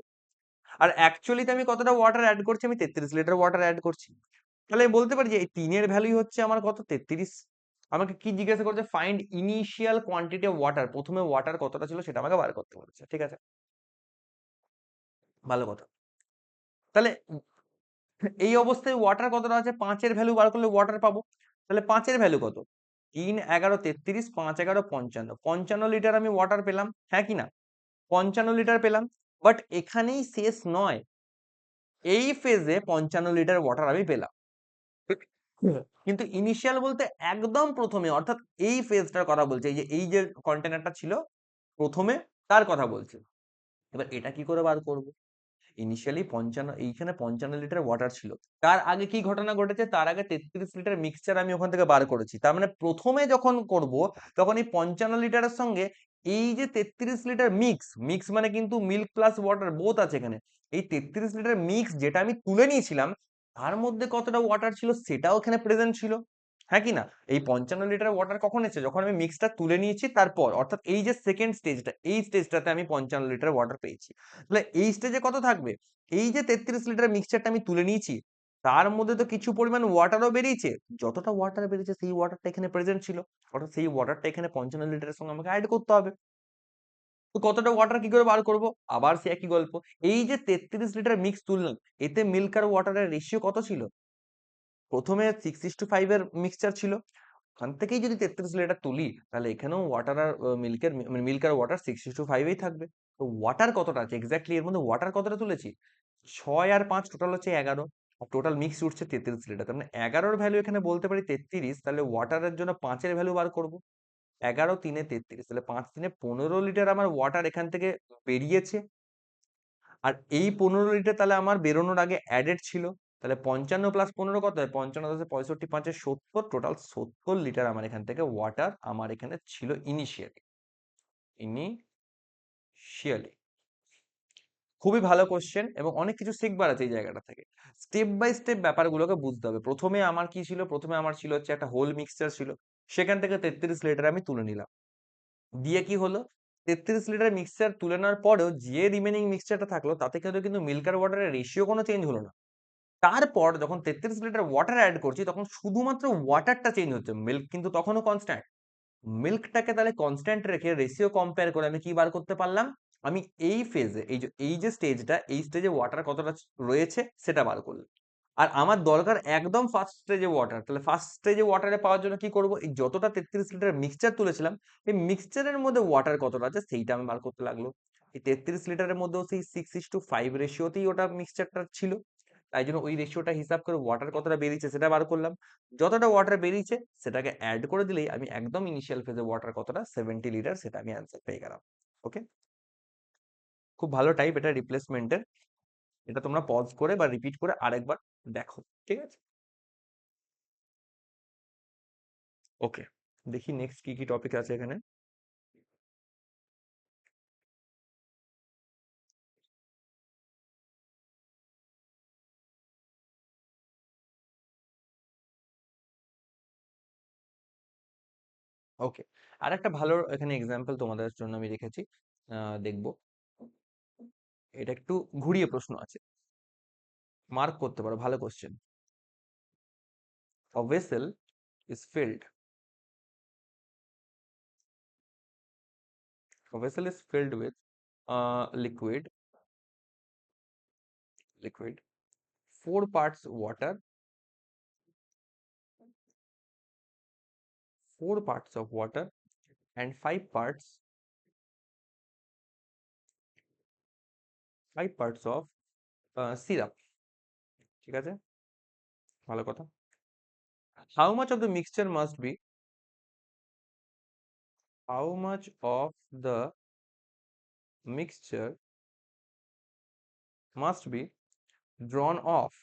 আর অ্যাকচুয়ালিতে আমি কতটা ওয়াটার অ্যাড করছি? আমি 33 লিটার ওয়াটার অ্যাড করছি। তাহলে আমি বলতে পারি যে এই 3 এর ভ্যালুই হচ্ছে আমার কত? 33। আমাকে কি জিজ্ঞাসা করছে? Find initial quantity of water. প্রথমে ওয়াটার কতটা ছিল সেটা আমাকে বার করতে বলেছে। ঠিক আছে, ভালো কথা। তাহলে এই অবস্থায় ওয়াটার কতটা আছে? 5 এর ভ্যালু বার করলে ওয়াটার পাবো। তাহলে 5 এর ভ্যালু কত? 3 11 33, 5 11 55, 55 লিটার আমি ওয়াটার পেলাম। হ্যাঁ কি না? 55 লিটার পেলাম। বাট এখানেই শেষ নয়, এই ফেজে 55 লিটার ওয়াটার আমি পেলাম। কিন্তু ইনিশিয়াল বলতে একদম প্রথমে, অর্থাৎ এই ফেজটার কথা বলছে, এই যে কন্টেনারটা ছিল প্রথমে, তার কথা বলছে। এবার এটা কি করে বার করব? ইনিশিয়ালি 55, এইখানে 55 লিটার ওয়াটার ছিল। তার আগে কি ঘটনা ঘটেছে? তার আগে 33 লিটার মিক্সচার আমি ওখান থেকে বার করেছি। তার মানে প্রথমে যখন করব, তখন এই 55 লিটারের সঙ্গে এই যে 33 লিটার মিক্স, মিক্স মানে কিন্তু মিল্ক প্লাস ওয়াটার বোথ আছে এখানে। এই 33 লিটার মিক্স যেটা আমি তুলে নিয়েছিলাম, তার মধ্যে কতটা ওয়াটার ছিল সেটাও এখানে প্রেজেন্ট ছিল। হ্যাঁ কি না? এই 55 লিটার ওয়াটার কখন এসেছে? যখন আমি মিক্সটা তুলে নিয়েছি তারপর, অর্থাৎ এই যে সেকেন্ড স্টেজটা, এই স্টেজটাতে আমি 55 লিটার ওয়াটার পেয়েছি। তাহলে এই স্টেজে কত থাকবে? এই যে 33 লিটার মিক্সচারটা আমি তুলে নিয়েছি, তার মধ্যে তো কিছু পরিমাণ ওয়াটারও বেরিয়েছে। যতটা ওয়াটার বেরিয়েছে সেই ওয়াটারটা এখানে প্রেজেন্ট ছিল, অর্থাৎ সেই ওয়াটারটা এখানে 55 লিটারের সঙ্গে আমাকে অ্যাড করতে হবে। তো কতটা ওয়াটার কি করে বার করব? আবার সে একই গল্প। এই যে 33 লিটার মিক্স তুললাম, এতে মিল্ক আর ওয়াটারের রেশিও কত ছিল? প্রথমে 6:5 এর মিক্সচার ছিল। ওখান থেকেই যদি 33 লিটার তুলি, তাহলে এখানেও ওয়াটার আর মিল্কের মানে মিল্ক আর ওয়াটার 6:5 এই থাকবে। তো ওয়াটার কতটা আছে এক্স্যাক্টলি, এর মধ্যে ওয়াটার কতটা তুলেছি? 6 আর 5 টোটাল হচ্ছে 11, আর টোটাল মিক্স উঠছে 33 লিটার। তার মানে 11-র ভ্যালু এখানে বলতে পারি 33। তাহলে ওয়াটারের জন্য 5 এর ভ্যালু বার করব। 11 3 33, তাহলে 5 3 15 লিটার আমার ওয়াটার এখান থেকে বেরিয়েছে। আর এই 15 লিটার তাহলে আমার বেরোনোর আগে অ্যাডেড ছিল। তাহলে 55 প্লাস 15 কত হয়? 55 10 65 5 70, টোটাল 70 লিটার আমার এখান থেকে ওয়াটার আমার এখানে ছিল ইনিশিয়ালি। ইনিশিয়ালি খুবই ভালো কোশ্চেন, এবং অনেক কিছু শিখবার আছে এই জায়গাটা থেকে। স্টেপ বাই স্টেপ ব্যাপারগুলোকে বুঝতে হবে। প্রথমে আমার কি ছিল? প্রথমে আমার ছিল হচ্ছে একটা হোল মিক্সচার ছিল, সেখান থেকে 33 লিটার আমি তুলে নিলাম। দিয়ে কি হলো? 33 লিটার মিক্সচার তুলে নেওয়ার পরেও যে রিমেনিং মিক্সচারটা থাকলো, তাতে কিন্তু মিল্ক আর ওয়াটারের রেশিও কোনো চেঞ্জ হলো না। তারপর যখন 33 লিটার ওয়াটার অ্যাড করছি, তখন শুধুমাত্র ওয়াটারটা চেঞ্জ হচ্ছে, মিল্ক কিন্তু তখনও কনস্ট্যান্ট। মিল্কটাকে তাহলে কনস্ট্যান্ট রেখে রেশিও কম্পেয়ার করে আমি কি বার করতে পারলাম? আমি এই ফেজে, এই যে স্টেজটা, এই স্টেজে ওয়াটার কতটা রয়েছে সেটা বার করলাম। আর আমার দরকার একদম ফার্স্ট স্টেজে ওয়াটার। তাহলে ফার্স্ট স্টেজে ওয়াটারে পাওয়ার জন্য কি করব? এই যতটা 33 লিটার মিক্সচার তুলেছিলাম, এই মিক্সচারের মধ্যে ওয়াটার কতটা আছে সেইটা আমি বার করতে লাগলো। এই 33 লিটারের মধ্যেও সেই 6:5 রেশিওতেই ওটা মিক্সচারটা ছিল। তাই জন্য ওই রেশিওটা হিসাব করে ওয়াটার কতটা বেরিয়েছে সেটা বার করলাম। যতটা ওয়াটার বেরিয়েছে সেটাকে অ্যাড করে দিলেই আমি একদম ইনিশিয়াল ফেজে ওয়াটার কতটা 70 লিটার সেটা আমি অ্যান্সার পেয়ে গেলাম। ওকে, খুব ভালো টাইপ এটা রিপ্লেসমেন্টের। এটা তোমরা পজ করে বা রিপিট করে আরেকবার দেখো, ঠিক আছে? ওকে, দেখি নেক্সট কি কি টপিক আছে এখানে। ওকে, আর একটা ভালো এখানে এক্সাম্পল তোমাদের জন্য আমি রেখেছি, দেখবো। এটা একটু ঘুরিয়ে প্রশ্ন আছে, মার্ক করতে পারো, ভালো question. A vessel is filled. A vessel is filled with liquid, liquid, 4 parts water, 4 parts of water, and 5 parts of syrup. ঠিক আছে, ভালো কথা। How much of the mixture must be? How much of the mixture must be drawn off,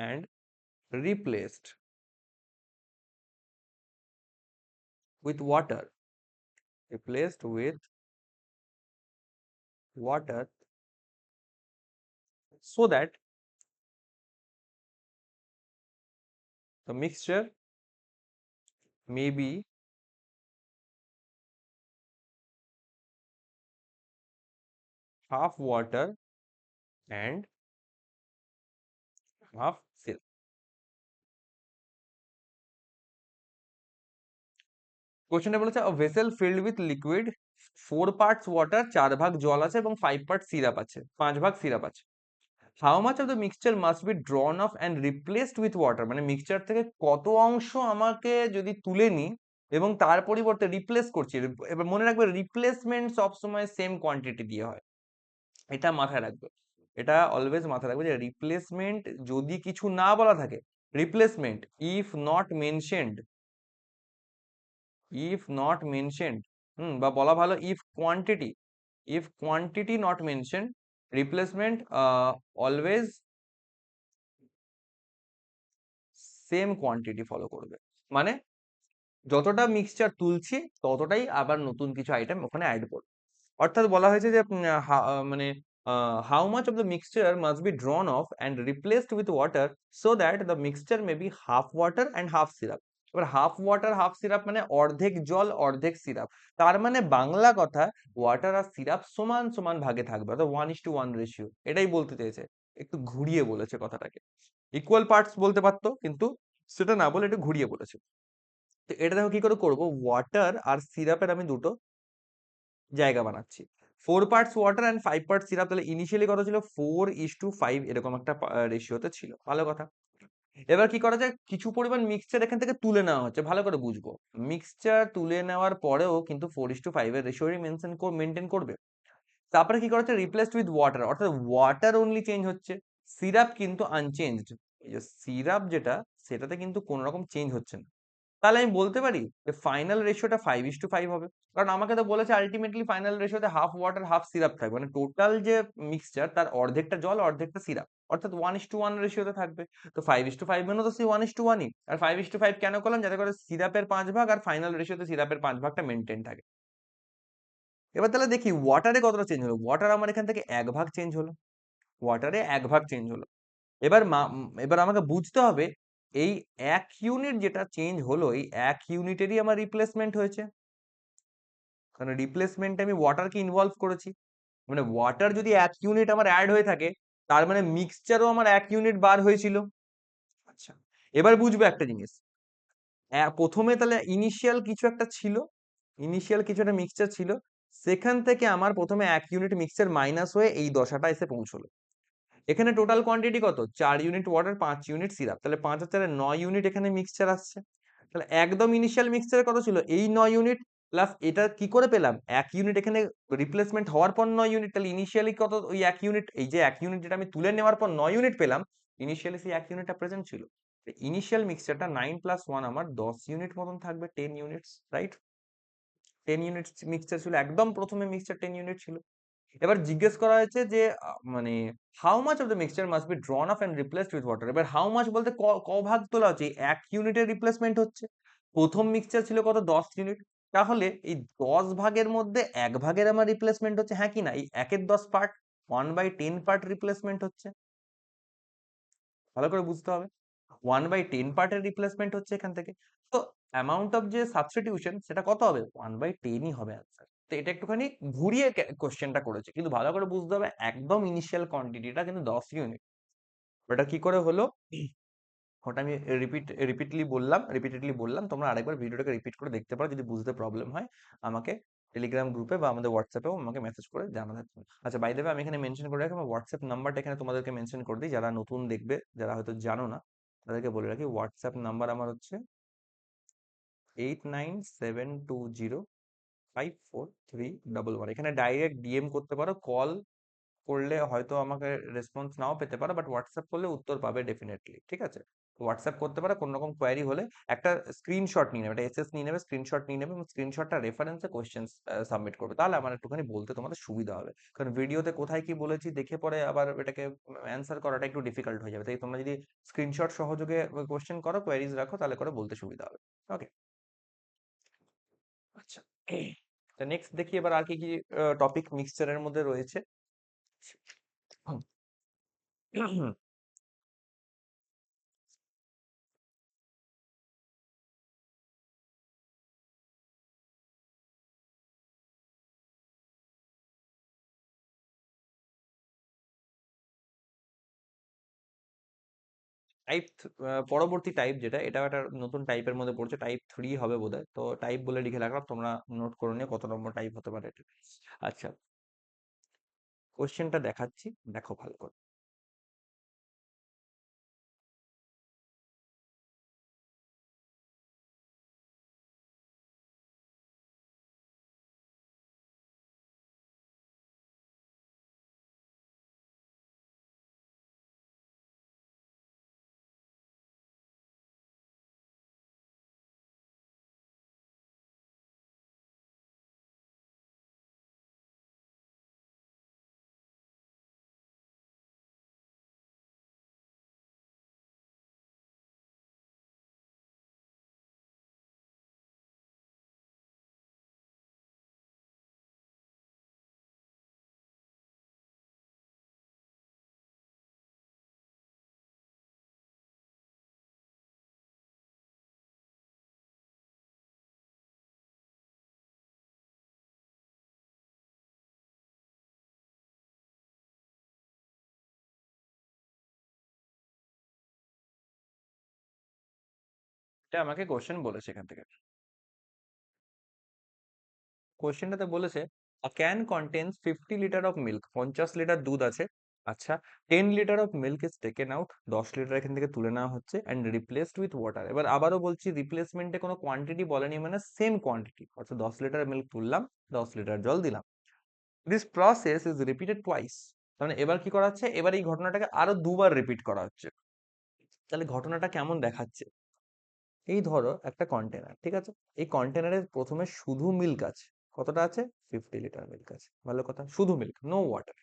and replaced with water? Replaced with water so that the mixture may be half water and half syrup. কোশ্চেনটা বলেছে a vessel filled with liquid, 4 parts water, 4 ভাগ জল আছে এবং 5 parts সিরাপ আছে, 5 ভাগ সিরাপ আছে। How much of the mixture must be drawn off and replaced with water? মানে মিক্সচার থেকে কত অংশ আমাকে যদি তুলে নিই এবং তার পরিবর্তে রিপ্লেস করছি। এবার মনে রাখবে, রিপ্লেসমেন্ট সবসময় সেম কোয়ান্টিটি দিয়ে হয়, এটা মাথায় রাখবে। এটা অলওয়েজ মাথায় রাখবে যে রিপ্লেসমেন্ট যদি কিছু না বলা থাকে, রিপ্লেসমেন্ট ইফ নট মেনশনড, বা বলা ভালো if quantity not mentioned, replacement always same quantity follow করবে। মানে যতটা মিক্সচার তুলছি ততটাই আবার নতুন কিছু আইটেম ওখানে অ্যাড করবে। অর্থাৎ বলা হয়েছে যে মানে how much of the mixture must be drawn off and replaced with water so that the mixture may be half water and half syrup. এবার হাফ ওয়াটার হাফ সিরাপ মানে অর্ধেক জল অর্ধেক সিরাপ। তার মানে বাংলা কথা ওয়াটার আর সিরাপ সমান সমান ভাগে থাকবে, অর্থাৎ 1:1 রেশিও, এটাই বলতে চেয়েছে। একটু ঘুরিয়ে বলেছে কথাটাকে, ইকুয়াল পার্টস বলতে পারতো কিন্তু সেটা না বলে একটু ঘুরিয়ে বলেছে। তো এটা দেখো কি করে করবো, ওয়াটার আর সিরাপের আমি দুটো জায়গা বানাচ্ছি, 4 parts water and 5 parts syrup. তাহলে ইনিশিয়ালি কত ছিল, 4:5 এরকম একটা রেশিওতে ছিল। ভালো কথা। এবার কি করা যায়, কিছু পরিমাণ মিক্সচার এখান থেকে তুলে নেওয়া হচ্ছে, ভালো করে বুঝবো। মিক্সচার তুলে নেওয়ার পরেও কিন্তু 4:5 এর রেশিওই মেনটেন করবে। তারপরে কি করা হচ্ছে, রিপ্লেসড উইথ ওয়াটার, অর্থাৎ ওয়াটার অনলি চেঞ্জ হচ্ছে, সিরাপ কিন্তু আনচেঞ্জড। এই যে সিরাপ যেটা, সেটাতে কিন্তু কোনো রকম চেঞ্জ হচ্ছে না। তাহলে আমি বলতে পারি যে ফাইনাল রেশিওটা 5:5 হবে। কারণ আমাকে তো বলেছে আলটিমেটলি ফাইনাল রেশিওতে হাফ ওয়াটার হাফ সিরাপ থাকবে, মানে টোটাল যে মিক্সচার তার অর্ধেকটা জল অর্ধেকটা সিরাপ, অর্থাৎ 1:1 রেশিওতে থাকবে। তো 5:5 মানে তো সেই 1:1ই। আর 5:5 কেন করলাম, যাতে করে সিরাপের 5 ভাগ আর ফাইনাল রেশিওতে সিরাপের 5 ভাগটা মেনটেন থাকে। এবার তাহলে দেখি ওয়াটারে কতটা চেঞ্জ হলো। ওয়াটার আমার এখান থেকে 1 ভাগ চেঞ্জ হলো, ওয়াটারে 1 ভাগ চেঞ্জ হলো। এবার আমাকে বুঝতে হবে এই 1 ইউনিট যেটা চেঞ্জ হলো, এই 1 ইউনিটেরই আমার রিপ্লেসমেন্ট হয়েছে। কারণ রিপ্লেসমেন্টে আমি ওয়াটারকে ইনভলভ করেছি। মানে ওয়াটার যদি 1 ইউনিট আমার অ্যাড হয়ে থাকে, তার মানে মিক্সচারও আমার 1 ইউনিট বার হয়েছিল। আচ্ছা, এবার বুঝবো একটা জিনিস, প্রথমে তাহলে ইনিশিয়াল কিছু একটা ছিল, ইনিশিয়াল কিছু একটা মিক্সচার ছিল, সেখান থেকে আমার প্রথমে 1 ইউনিট মিক্সচার মাইনাস হয়ে এই দশাটা এসে পৌঁছলো। এখানে টোটাল কোয়ান্টিটি কত, 4 ইউনিট ওয়াটার 5 ইউনিট সিরাপ, তাহলে 5 আর 4 9 ইউনিট এখানে মিক্সচার আসছে। তাহলে একদম ইনিশিয়াল মিক্সচার কত ছিল, এই 9 ইউনিট, প্লাস এটা কি করে পেলাম, 1 ইউনিট এখানে রিপ্লেসমেন্ট হওয়ার পর 9 ইউনিট, তাহলে ইনিশিয়ালি কত, ওই 1 ইউনিট, এই যে 1 ইউনিট যেটা আমি তুলে নেওয়ার পর 9 ইউনিট পেলাম, ইনিশিয়ালি সেই 1 ইউনিটটা প্রেজেন্ট ছিল। ইনিশিয়াল মিক্সচারটা 9+1 আমার 10 ইউনিট মতন থাকবে, 10 ইউনিটস, রাইট? 10 ইউনিট মিক্সচার ছিল, একদম প্রথমে মিক্সচার 10 ইউনিট ছিল। এবার জিজ্ঞেস করা হয়েছে যে মানে how much of the mixture must be drawn off and replaced with water. এবার হাউ মাচ বলতে ক ভাগ তোলা হচ্ছে, 1 ইউনিটের রিপ্লেসমেন্ট হচ্ছে। প্রথম মিক্সচার ছিল কত, 10 ইউনিট। তাহলে এই 10 ভাগের মধ্যে 1 ভাগের আমার রিপ্লেসমেন্ট হচ্ছে, হ্যাঁ কি না, এই 1/10 পার্ট, 1/10 পার্ট রিপ্লেসমেন্ট হচ্ছে। ভালো করে বুঝতে হবে, 1/10 পার্টের রিপ্লেসমেন্ট হচ্ছে এখান থেকে। তো অ্যামাউন্ট অফ যে সাবস্টিটিউশন সেটা কত হবে, 1/10ই হবে অ্যান্সার। তো এটা একটুখানি ঘুরিয়ে কোশ্চেনটা করেছে, কিন্তু ভালো করে বুঝতে হবে একদম ইনিশিয়াল কোয়ান্টিটিটা কিন্তু 10 ইউনিট। ওটা কি করে হলো, ওটা আমি রিপিটেডলি বললাম, তোমরা আরেকবার ভিডিওটাকে রিপিট করে দেখতে পারো, যদি বুঝতে প্রবলেম হয় আমাকে টেলিগ্রাম গ্রুপে বা আমাদের হোয়াটসঅ্যাপেও আমাকে মেসেজ করে জানাতে পারো। আচ্ছা, বাই দ্য ওয়ে আমি এখানে মেনশন করে রাখি আমার হোয়াটসঅ্যাপ নাম্বারটা, এখানে তোমাদেরকে মেনশন করে দিই, যারা নতুন দেখবে, যারা হয়তো জানো না তাদেরকে বলে রাখি, হোয়াটসঅ্যাপ নাম্বার আমার হচ্ছে 8972054311। এখানে ডাইরেক্ট ডিএম করতে পারো, কল করলে হয়তো আমাকে রেসপন্স নাও পেতে পারো, বাট হোয়াটসঅ্যাপ করলে উত্তর পাবে ডেফিনেটলি, ঠিক আছে? হোয়াটসঅ্যাপ করতে পারো, কোনো রকম কোয়ারি হলে একটা স্ক্রিনশট নিয়ে নেবে, একটা এসএস নিয়ে নেবে, স্ক্রিনশট নিয়ে নেবে, এবং স্ক্রিনশটটা রেফারেন্সে কোশ্চেন সাবমিট করবে, তাহলে আমার একটুখানি বলতে তোমাদের সুবিধা হবে। কারণ ভিডিওতে কোথায় কি বলেছি দেখে পরে আবার এটাকে অ্যান্সার করাটা একটু ডিফিকাল্ট হয়ে যাবে, তাই তোমরা যদি স্ক্রিনশট সহযোগে কোশ্চেন করো, কোয়ারিজ রাখো, তাহলে করে বলতে সুবিধা হবে। ওকে, আচ্ছা, নেক্সট দেখি এবার আর কি কি টপিক মিক্সচারের মধ্যে রয়েছে। টাইপ, পরবর্তী টাইপ যেটা, এটা একটা নতুন টাইপের মধ্যে পড়ছে, টাইপ 3 হবে বোধহয়। তো টাইপ বলে লিখে রাখলাম, তোমরা নোট করে নিও কত নম্বর টাইপ হতে পারে এটা। আচ্ছা, কোশ্চেনটা দেখাচ্ছি, দেখো ভালো করে। এটা আমাকে কোশ্চেন বলেছে এখান থেকে। কোশ্চেনটাতে বলেছে a can contains 50 litre of milk, 50 litre দুধ আছে। আচ্ছা, 10 litre of milk is taken out, 10 litre এখান থেকে তুলে নেওয়া হচ্ছে অ্যান্ড রিপ্লেসড উইথ ওয়াটার। এবার আবারও বলছি, রিপ্লেসমেন্টে কোনো কোয়ান্টিটি বলেনি, মানে সেম কোয়ান্টিটি, অর্থাৎ 10 লিটার মিল্ক তুললাম, 10 লিটার জল দিলাম। This process is repeated twice. মানে এবার কি করা হচ্ছে, এবার এই ঘটনাটাকে আরো দুবার রিপিট করা হচ্ছে। তাহলে ঘটনাটা কেমন দেখাচ্ছে, এই ধরো একটা কন্টেনার, ঠিক আছে? এই কন্টেনারে প্রথমে শুধু মিল্ক আছে। কতটা আছে? 50 লিটার মিল্ক আছে, ভালো কথা, শুধু মিল্ক, নো ওয়াটার।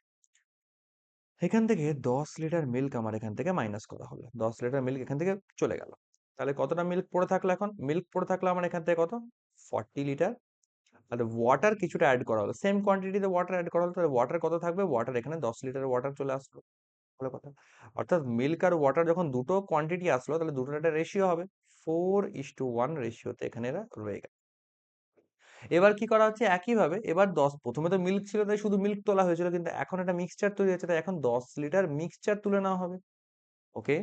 এখান থেকে 10 লিটার মিল্ক আমার এখান থেকে মাইনাস করা হলো, 10 লিটার মিল্ক এখান থেকে চলে গেল। তাহলে কতটা মিল্ক পড়ে থাকলো? এখন মিল্ক পড়ে থাকলো আমার এখান থেকে কত? 40 লিটার। আর ওয়াটার কিছুটা অ্যাড করা হলো, সেম কোয়ান্টিটিতে ওয়াটার অ্যাড করা হলো, তাহলে ওয়াটার কত থাকবে? ওয়াটার এখানে 10 লিটার ওয়াটার চলে আসলো, ভালো কথা। অর্থাৎ মিল্ক আর ওয়াটার যখন দুটো কোয়ান্টিটি আসলো, তাহলে দুটোর একটা রেশিও হবে, 4:1 রেশিওতে এখানে এরা রয়ে গেল। এবার কি করা হচ্ছে, একইভাবে এবার 10, প্রথমে তো মিল্ক ছিল তাই শুধু মিল্ক তোলা হয়েছিল, কিন্তু এখন একটা মিক্সচার তৈরি হচ্ছে, তাই এখন 10 লিটার মিক্সচার তুলে নেওয়া হবে। ওকে,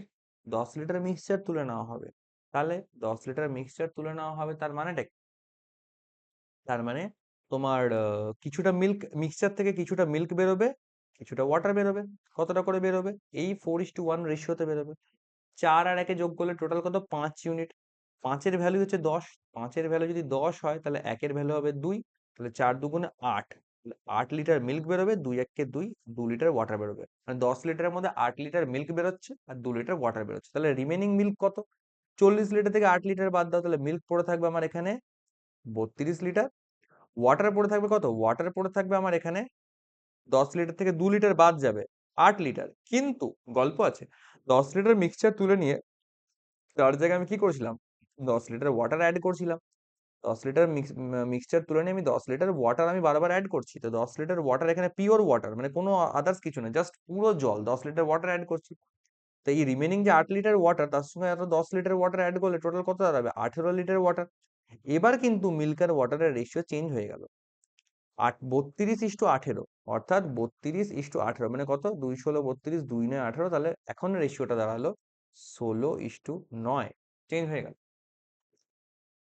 10 লিটার মিক্সচার তুলে নেওয়া হবে। তাহলে 10 লিটার মিক্সচার তুলে নেওয়া হবে, তার মানেটা কি? তার মানে তোমার কিছুটা মিল্ক, মিক্সচার থেকে কিছুটা মিল্ক বেরোবে, কিছুটা ওয়াটার বেরোবে। কতটা করে বেরোবে? এই 4:1 রেশিওতে বেরোবে। 4 আর 1 যোগ করলে টোটাল কত? 5 ইউনিট। 5 এর ভ্যালু হচ্ছে 10, 5 এর ভ্যালু যদি 10 হয় তাহলে 1 এর ভ্যালু হবে 2, তাহলে 4 দুগুণে 8, 8 লিটার মিল্ক বেরোবে, 2 1 2, 2 লিটার ওয়াটার বেরোবে। মানে 10 লিটারের মধ্যে 8 লিটার মিল্ক বেরোচ্ছে আর 2 লিটার ওয়াটার বেরোচ্ছে। তাহলে রিমেনিং মিল্ক কত? 40 লিটার থেকে 8 লিটার বাদ দাও, তাহলে মিল্ক পড়ে থাকবে আমার এখানে 32 লিটার। ওয়াটার পড়ে থাকবে কত? ওয়াটার পড়ে থাকবে আমার এখানে 10 লিটার থেকে 2 লিটার বাদ যাবে, 8 লিটার। কিন্তু গল্প আছে, 10 লিটার মিক্সচার তুলে নিয়ে তার জায়গায় আমি কি করেছিলাম? 10 লিটার ওয়াটার অ্যাড করছিলাম। 10 লিটার মিক্সচার তুলে নিয়ে আমি 10 লিটার ওয়াটার আমি বারবার অ্যাড করছি। তো 10 লিটার ওয়াটার এখানে পিওর ওয়াটার, মানে কোনো আদার্স কিছু না, জাস্ট পুরো জল, 10 লিটার ওয়াটার অ্যাড করছি। তো এই রিমেনিং যে 8 লিটার ওয়াটার, তার সঙ্গে আরো 10 লিটার ওয়াটার অ্যাড করলে টোটাল কত দাঁড়াবে? 18 লিটার ওয়াটার। এবার কিন্তু মিল্ক আর ওয়াটারের রেশিও চেঞ্জ হয়ে গেল, 32:18, অর্থাৎ 32:18, মানে কত? 2 16 32, 2 9 18, তাহলে এখন রেশিওটা দাঁড়ালো 16:9, চেঞ্জ হয়ে গেল।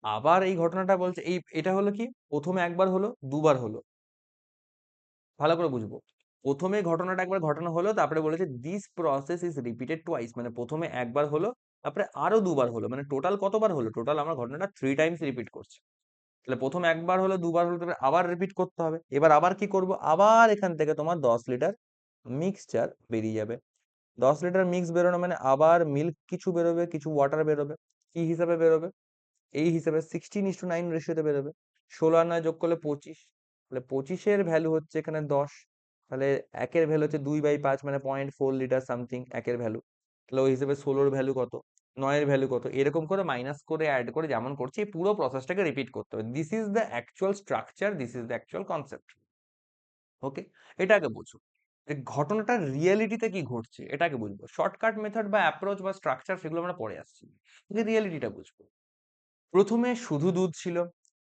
আবার এই ঘটনাটা বলছে, এটা হলো কি, প্রথমে একবার হলো, দুবার হলো, ভালো করে বুঝবো। প্রথমে ঘটনাটা একবার ঘটানো হলো, তারপরে বলেছে this process is repeated twice, মানে প্রথমে একবার হলো, তারপরে আরো দুবার হলো, মানে টোটাল কতবার হলো? টোটাল আমার ঘটনাটা 3 টাইমস রিপিট করছে। তাহলে প্রথম একবার হলো, দুবার হলো, তারপরে আবার রিপিট করতে হবে। এবার আবার কি করব? আবার এখান থেকে তোমার 10 লিটার মিক্সচার বেরিয়ে যাবে। 10 লিটার মিক্স বেরোনো মানে আবার মিল্ক কিছু বেরোবে, কিছু ওয়াটার বেরোবে। কি হিসাবে বেরোবে? এই হিসাবে 16:9 রেশিওতে বেরোবে। 16 আর 9 যোগ করলে 25, তাহলে 25 এর ভ্যালু হচ্ছে এখানে 10। তাহলে 1 এর ভ্যালু হচ্ছে 2/5, মানে 0.4 লিটার সামথিং 1 এর ভ্যালু। তাহলে ওই হিসেবে 16 এর ভ্যালু কত, 9 এর ভ্যালু কত, এরকম করে মাইনাস করে অ্যাড করে যেমন করছি, এই পুরো প্রসেসটাকে রিপিট করতে হবে। This is the actual structure, this is the actual concept. Okay, এটা আগে বুঝো। এই ঘটনাটার রিয়েলিটিতে কি ঘটছে এটা আগে বুঝবো। শর্টকাট মেথড বা অ্যাপ্রোচ বা স্ট্রাকচার সেগুলো আমরা পরে আসছি, কিন্তু রিয়েলিটিটা বুঝবো। প্রথমে শুধু দুধ ছিল,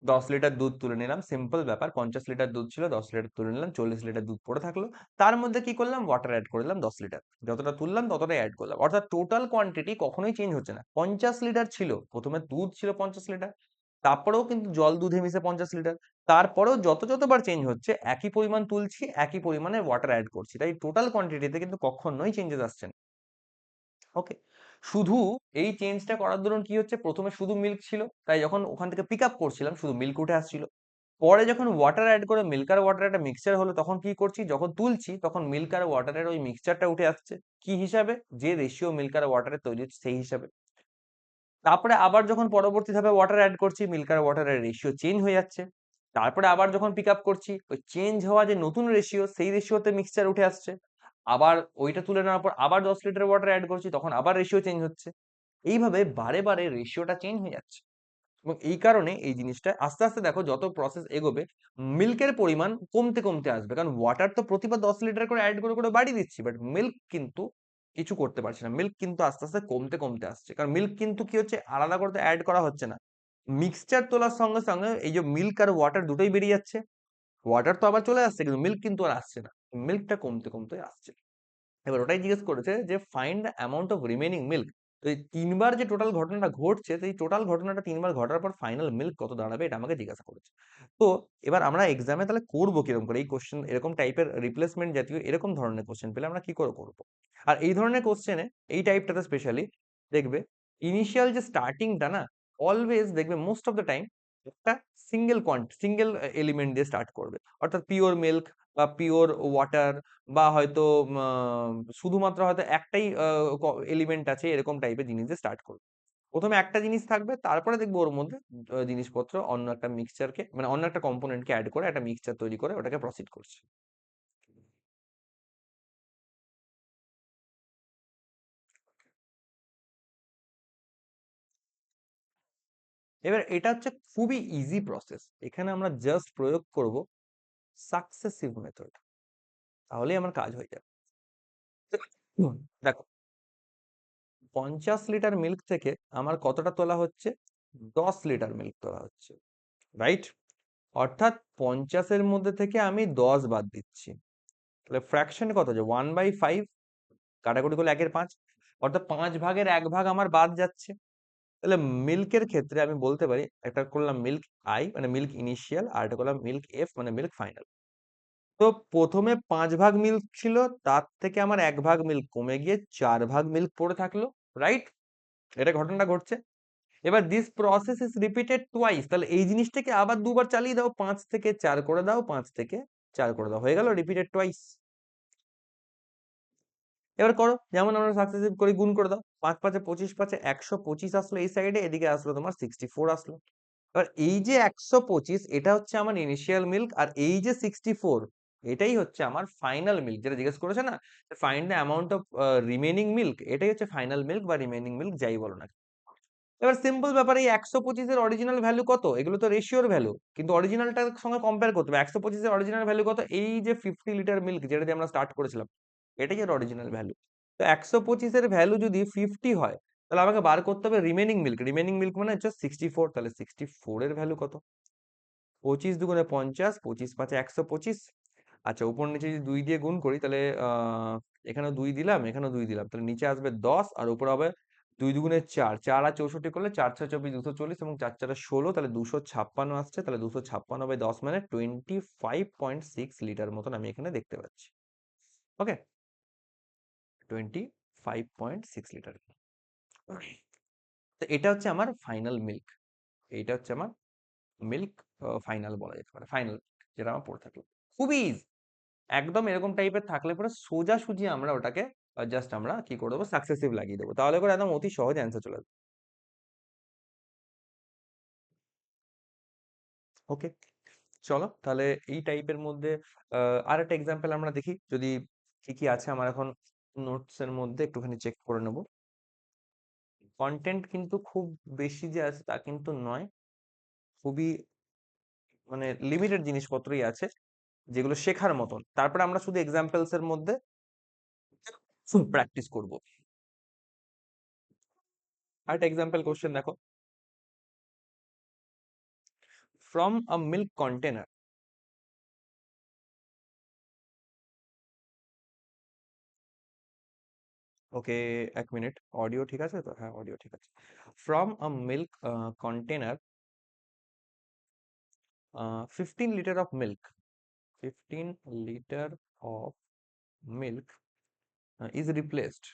10 লিটার দুধ তুলে নিলাম, সিম্পল ব্যাপার। 50 লিটার দুধ ছিল, 10 লিটার তুলে নিলাম, 40 লিটার দুধ পড়ে থাকলো। তার মধ্যে কি করলাম? ওয়াটার অ্যাড করে দিলাম 10 লিটার, যতটা তুললাম ততটাই অ্যাড করলাম, অর্থাৎ টোটাল কোয়ান্টিটি কখনোই চেঞ্জ হচ্ছে না। 50 লিটার ছিল, প্রথমে দুধ ছিল 50 লিটার, তারপরেও কিন্তু জল দুধে মিশে 50 লিটার, তারপরেও যতবার চেঞ্জ হচ্ছে একই পরিমাণ তুলছি, একই পরিমাণে ওয়াটার অ্যাড করছি, তাই টোটাল কোয়ান্টিটিতে কিন্তু কখনোই চেঞ্জেস আসছে না। ওকে, শুধু এই চেঞ্জটা করার দরুন কি হচ্ছে, প্রথমে শুধু মিল্ক ছিল, তাই যখন ওখান থেকে পিক আপ করছিলাম শুধু মিল্ক উঠে আসছিল। পরে যখন ওয়াটার অ্যাড করে মিল্ক আর ওয়াটার একটা মিক্সচার হলো, তখন কি করছি, যখন তুলছি তখন মিল্ক আর ওয়াটারের ওই মিক্সচারটা উঠে আসছে। কি হিসাবে? যে রেশিও মিল্ক আর ওয়াটারের তৈরি হচ্ছে সেই হিসাবে। তারপরে আবার যখন পরবর্তী ধাপে ওয়াটার অ্যাড করছি, মিল্ক আর ওয়াটারের রেশিও চেঞ্জ হয়ে যাচ্ছে। তারপরে আবার যখন পিক আপ করছি, ওই চেঞ্জ হওয়া যে নতুন রেশিও, সেই রেশিওতে মিক্সচার উঠে আসছে। আবার ওইটা তুলে নেওয়ার পর আবার 10 লিটার ওয়াটার অ্যাড করছি, তখন আবার রেশিও চেঞ্জ হচ্ছে। এইভাবে বারে বারে রেশিওটা চেঞ্জ হয়ে যাচ্ছে, এবং এই কারণে এই জিনিসটা আস্তে আস্তে দেখো যত প্রসেস এগোবে মিল্কের পরিমাণ কমতে কমতে আসবে, কারণ ওয়াটার তো প্রতিবার 10 লিটার করে অ্যাড করে করে বাড়িয়ে দিচ্ছি, বাট মিল্ক কিন্তু কিছু করতে পারছি না। মিল্ক কিন্তু আস্তে আস্তে কমতে কমতে আসছে, কারণ মিল্ক কিন্তু কি হচ্ছে, আলাদা করে অ্যাড করা হচ্ছে না। মিক্সচার তোলার সঙ্গে সঙ্গে এই যে মিল্ক আর ওয়াটার দুটোই বেরিয়ে যাচ্ছে, ওয়াটার তো আবার চলে আসছে, কিন্তু মিল্ক কিন্তু আর আসছে না, মিল্কটা কমতে কমতে আসছে। এবার ওটাই জিজ্ঞেস করেছে যে find the amount of remaining milk, তো এই 3 বার যে টোটাল ঘটনাটা ঘটছে, সেই টোটাল ঘটনাটা 3 বার ঘটার পর ফাইনাল মিল্ক কত দাঁড়াবে এটা আমাকে জিজ্ঞাসা করেছে। তো এবার আমরা এক্সামে তাহলে করবো কিরকম করে এই কোশ্চেন, এরকম টাইপের রিপ্লেসমেন্ট জাতীয় এরকম ধরনের কোশ্চেন পেলে আমরা কি করে করবো? আর এই ধরনের কোশ্চেনে এই টাইপটাতে স্পেশালি দেখবে ইনিশিয়াল যে স্টার্টিংটা না, অলওয়েজ দেখবে মোস্ট অফ দ্য টাইম একটা সিঙ্গেল এলিমেন্ট দিয়ে স্টার্ট করবে, অর্থাৎ পিওর মিল্ক বা পিওর ওয়াটার, বা হয়তো শুধুমাত্র হয়তো একটাই এলিমেন্ট আছে এরকম টাইপের জিনিস দিয়ে স্টার্ট করবে। প্রথমে একটা জিনিস থাকবে, তারপরে দেখবো ওর মধ্যে জিনিসপত্র অন্য একটা মিক্সচারকে, মানে অন্য একটা কম্পোনেন্টকে অ্যাড করে একটা মিক্সচার তৈরি করে ওটাকে প্রসিড করছে। এবার এটা হচ্ছে খুবই ইজি প্রসেস, এখানে আমরা জাস্ট প্রয়োগ করব সাকসেসিভ মেথড, তাহলেই আমার কাজ হয়ে যাবে। দেখো, 50 লিটার মিল্ক থেকে আমার কতটা তোলা হচ্ছে? 10 লিটার মিল্ক তোলা হচ্ছে, রাইট? অর্থাৎ 50-এর মধ্যে থেকে আমি 10 বাদ দিচ্ছি, তাহলে ফ্র্যাকশনে কত আছে? 1/5, কাটাকুটি করলে 1/5, অর্থাৎ 5/1 ভাগ আমার বাদ যাচ্ছে। তাহলে মিল্কের ক্ষেত্রে আমি বলতে পারি, একটা করলাম মিল্ক আই মানে মিল্ক ইনিশিয়াল, আর একটা করলাম মিল্ক এফ মানে মিল্ক ফাইনাল। তো প্রথমে 5 ভাগ মিল্ক ছিল, তার থেকে আমার 1 ভাগ মিল্ক কমে গিয়ে 4 ভাগ মিল্ক পড়ে থাকলো, রাইট? এটা ঘটনাটা ঘটছে। এবার this process is repeated twice, তাহলে এই জিনিসটাকে আবার দুবার চালিয়ে দাও, 5 থেকে 4 করে দাও, 5 থেকে 4 করে দাও, হয়ে গেল রিপিটেড টুয়াইস। এবার করো যেমন আমরা সাকসেসিভ করে, গুণ করে দাও, 5 5 25, 5 125 আসলো এই সাইডে, এদিকে আসলো তোমার 64 আসলো। এবার এই যে 125 এটা হচ্ছে আমার ইনিশিয়াল মিল্ক, আর এই যে 64 এটাই হচ্ছে আমার ফাইনাল মিল্ক, যেটা জিজ্ঞেস করেছে না, find the amount of remaining milk, এটাই হচ্ছে ফাইনাল মিল্ক বা রিমেনিং মিল্ক যাই বলো না। এবার সিম্পল ব্যাপার, এই 125-এর অরিজিনাল ভ্যালু কত? এগুলো তো রেশিওর ভ্যালু, কিন্তু অরিজিনালটার সঙ্গে কম্পেয়ার করতে হবে। 125-এর অরিজিনাল ভ্যালু কত? এই যে 50 লিটার মিল্ক যেটা দিয়ে আমরা স্টার্ট করেছিলাম, এটাই এর অরিজিনাল ভ্যালু। তো 125-এর ভ্যালু যদি 50 হয়, তাহলে আমাকে বার করতে হবে রিমেনিং মিল্ক। রিমেনিং মিল্ক মানে হচ্ছে 64, তাহলে 64-এর ভ্যালু কত? 25 দুগুণে 50, 25 5 125। আচ্ছা, উপর নিচে যদি 2 দিয়ে গুণ করি, তাহলে এখানে 2 দিলাম, এখানেও 2 দিলাম, তাহলে নিচে আসবে 10, আর উপরে হবে 2 দুগুণে 4, 4 আর 64 করলে 4 6 24, 240, এবং 4 4 16, তাহলে 256 আসছে। তাহলে 256/10 মানে 25.6 লিটার মতন আমি এখানে দেখতে পাচ্ছি। ওকে, 25.6 লিটার। তো এটা হচ্ছে আমার ফাইনাল মিল্ক, এইটা হচ্ছে আমার মিল্ক ফাইনাল বলা যেতে পারে, ফাইনাল যেটা আমার পড়ে থাকলো। খুবই easy, একদম এরকম টাইপের থাকলে পরে সোজাসুজি আমরা ওটাকে জাস্ট আমরা কি করে দেবো, সাকসেসিভ লাগিয়ে দেবো, তাহলে করে একদম অতি সহজ অ্যান্সার চলে আসবে। ওকে, চলো তাহলে এই টাইপের মধ্যে আর একটা এক্সাম্পল আমরা দেখি, যদি কি কি আছে আমার এখন নোটস এর মধ্যে একটুখানি চেক করে নেব। কন্টেন্ট কিন্তু খুব বেশি যে আছে তা কিন্তু নয়, খুবই মানে লিমিটেড জিনিসপত্রই আছে যেগুলো শেখার মতন, তারপরে আমরা শুধু এক্সাম্পলস এর মধ্যে প্র্যাকটিস করব। আর একটা এক্সাম্পল কোশ্চেন দেখো, from a milk container. Okay, 1 minute, audio ঠিক আছে তো? হ্যাঁ, অডিও ঠিক আছে। From a milk container, 15 litre of milk, 15 litre of milk is replaced